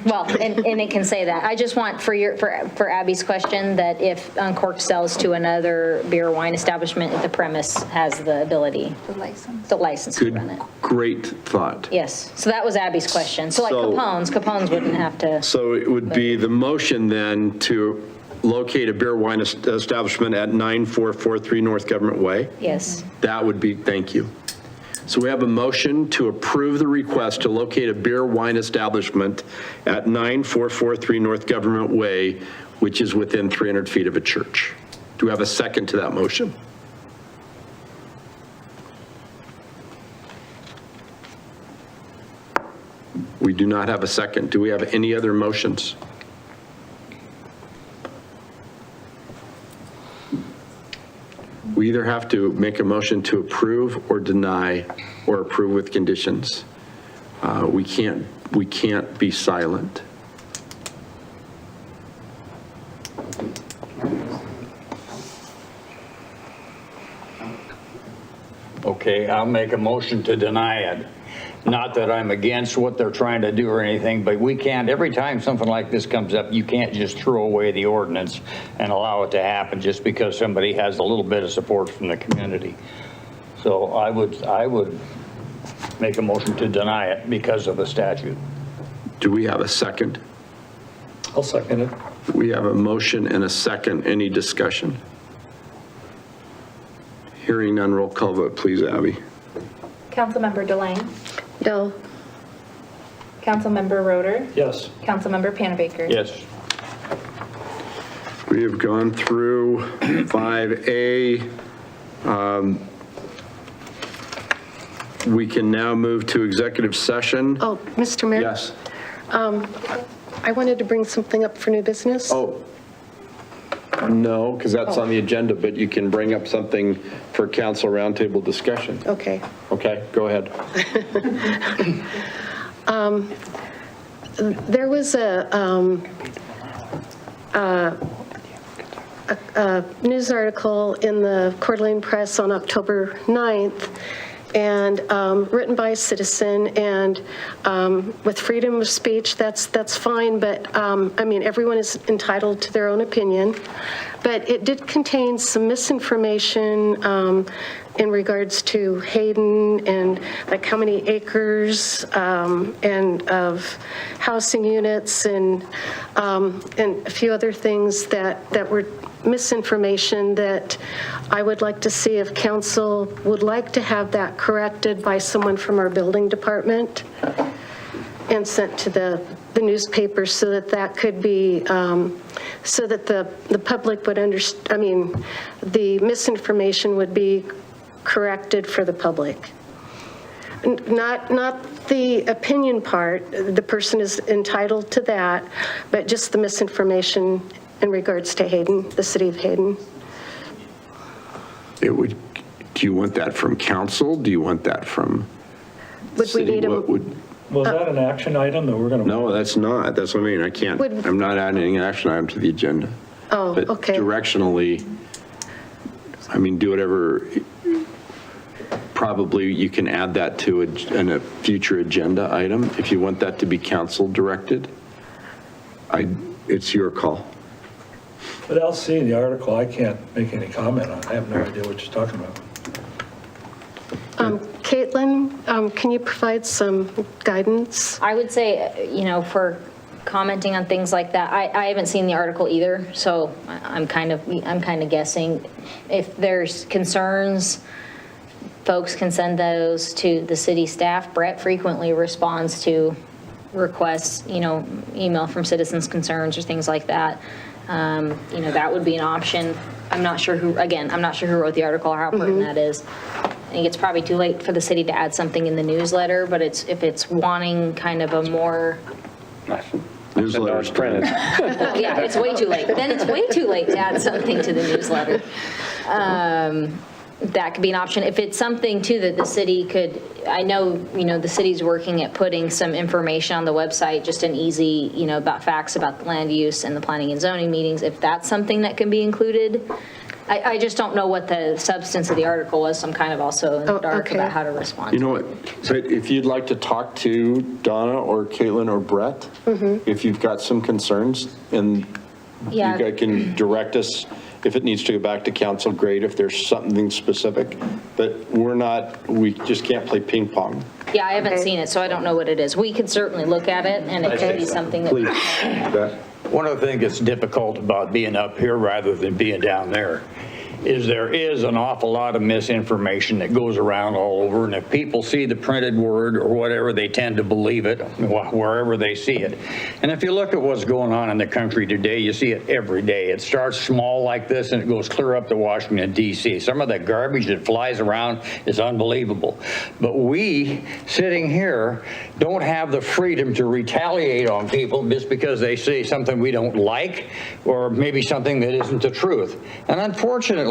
Well, and it can say that. I just want for Abby's question that if Uncorked sells to another beer or wine establishment, the premise has the ability, The license? the license to Good, run it. great thought. Yes. So that was Abby's question. So like So- Capone's wouldn't have to. So it would be the motion then to locate a beer or wine establishment at 9443 North Government Way? Yes. That would be, thank you. So we have a motion to approve the request to locate a beer wine establishment at 9443 North Government Way, which is within 300 feet of a church. Do we have a second to that motion? We do not have a second. Do we have any other motions? We either have to make a motion to approve or deny or approve with conditions. We can't be silent. Okay, I'll make a motion to deny it. Not that I'm against what they're trying to do or anything, but we can't, every time something like this comes up, you can't just throw away the ordinance and allow it to happen just because somebody has a little bit of support from the community. So I would make a motion to deny it because of the statute. Do we have a second? I'll second it. We have a motion and a second. Any discussion? Hearing none, roll call vote, please, Abby. Councilmember Delane? No. Councilmember Roeder? Yes. Councilmember Panabaker? Yes. We have gone through 5A. We can now move to executive session. Oh, Mr. Mayor? Yes. I wanted to bring something up for new business. Oh, no, because that's on the agenda, but you can bring up something for council roundtable discussion. Okay. Okay, go ahead. There was a news article in the Coeur d'Alene Press on October 9th, and written by a citizen, and with freedom of speech, that's fine, but I mean, everyone is entitled to their own opinion, but it did contain some misinformation in regards to Hayden and like how many acres and of housing units and a few other things that were misinformation that I would like to see if council would like to have that corrected by someone from our building department and sent to the newspaper so that could be, so that the public would understand, I mean, the misinformation would be corrected for the public. Not the opinion part, the person is entitled to that, but just the misinformation in regards to Hayden, the city of Hayden. Do you want that from council? Do you want that from city? Was that an action item that we're going to? No, that's not. That's what I mean. I can't, I'm not adding an action item to the agenda. Oh, But okay. directionally, I mean, do whatever, probably you can add that to a future agenda item if you want that to be council directed. It's your call. But I'll see in the article, I can't make any comment on it. I have no idea what you're talking about. Caitlin, can you provide some guidance? I would say, for commenting on things like that, I haven't seen the article either, so I'm kind of guessing. If there's concerns, folks can send those to the city staff. Brett frequently responds to requests, email from citizens' concerns or things like that. That would be an option. I'm not sure who wrote the article or how important that is. I think it's probably too late for the city to add something in the newsletter, but if it's wanting kind of a more... Newsletter's printed. Yeah, it's way too late. Then it's way too late to add something to the newsletter. That could be an option. If it's something too that the city could, I know, the city's working at putting some information on the website, just an easy, about facts about the land use and the planning and zoning meetings. If that's something that can be included, I just don't know what the substance of the article was, so I'm kind of also in the dark about how to respond. You know what? So if you'd like to talk to Donna or Caitlin or Brett, if you've got some concerns, and you guys can direct us. If it needs to go back to council, great. If there's something specific, but we just can't play ping pong. Yeah, I haven't seen it, so I don't know what it is. We could certainly look at it, and it could be something that... Please. One of the things that's difficult about being up here rather than being down there is there is an awful lot of misinformation that goes around all over, and if people see the printed word or whatever, they tend to believe it wherever they see it. And if you look at what's going on in the country today, you see it every day. It starts small like this and it goes clear up to Washington, D.C. Some of the garbage that flies around is unbelievable. But we, sitting here, don't have the freedom to retaliate on people just because they say something we don't like, or maybe something that isn't the truth. And unfortunately,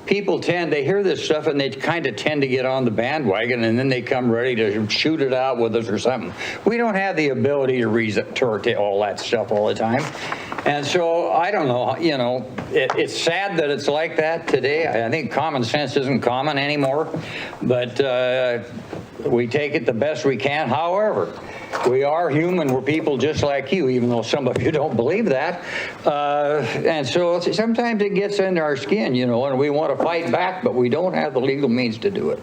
people they hear this stuff and they kind of tend to get on the bandwagon, and then they come ready to shoot it out with us or something. We don't have the ability to retort all that stuff all the time. And so, I don't know, it's sad that it's like that today. I think common sense isn't common anymore, but we take it the best we can. However, we are human. We're people just like you, even though some of you don't believe that. And so sometimes it gets into our skin, and we want to fight back, but we don't have the legal means to do it.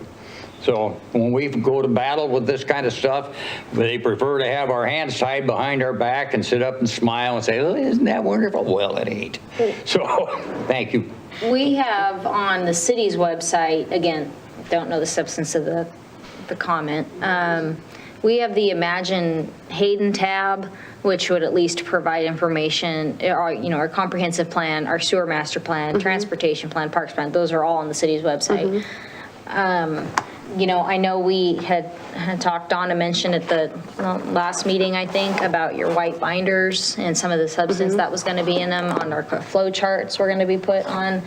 So when we go to battle with this kind of stuff, they prefer to have our hands tied behind our back and sit up and smile and say, oh, isn't that wonderful? Well, it ain't. So thank you. We have on the city's website, again, don't know the substance of the comment, we have the Imagine Hayden tab, which would at least provide information, our comprehensive plan, our sewer master plan, transportation plan, parks plan, those are all on the city's website. I know we had talked, Donna mentioned at the last meeting, I think, about your white binders and some of the substance that was going to be in them. On our flow charts were going to be put on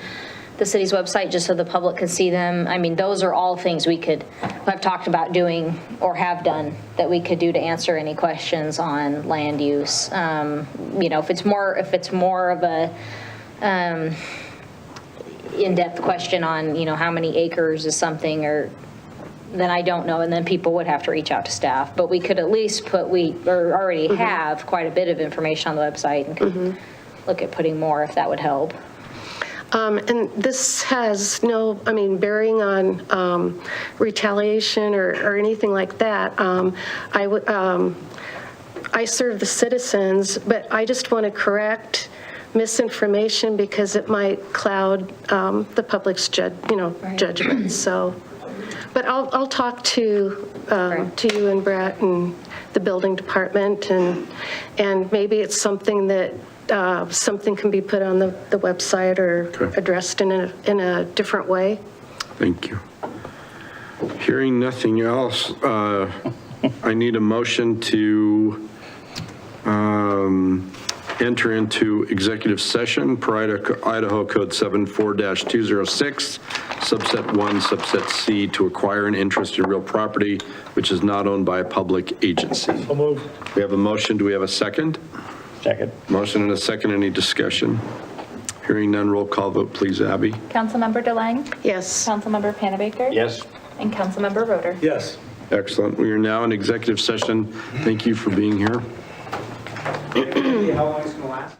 the city's website just so the public could see them. I mean, those are all things I've talked about doing or have done that we could do to answer any questions on land use. If it's more of a in-depth question on, how many acres is something, or then I don't know, and then people would have to reach out to staff. But we could at least already have quite a bit of information on the website and could look at putting more if that would help. And this has no, bearing on retaliation or anything like that. I serve the citizens, but I just want to correct misinformation because it might cloud the public's judgment. So, but I'll talk to you and Brett and the building department, and maybe it's something that something can be put on the website or addressed in a different way. Thank you. Hearing nothing else, I need a motion to enter into executive session per Idaho Code 74-206, subset 1, subset C, to acquire an interest in real property which is not owned by a public agency. So moved. We have a motion. Do we have a second? Second. Motion and a second. Any discussion? Hearing none, roll call vote, please, Abby. Councilmember DeLange? Yes. Councilmember Panabaker? Yes. And Councilmember Roeder? Yes. Excellent. We are now in executive session. Thank you for being here. How long is it going to last?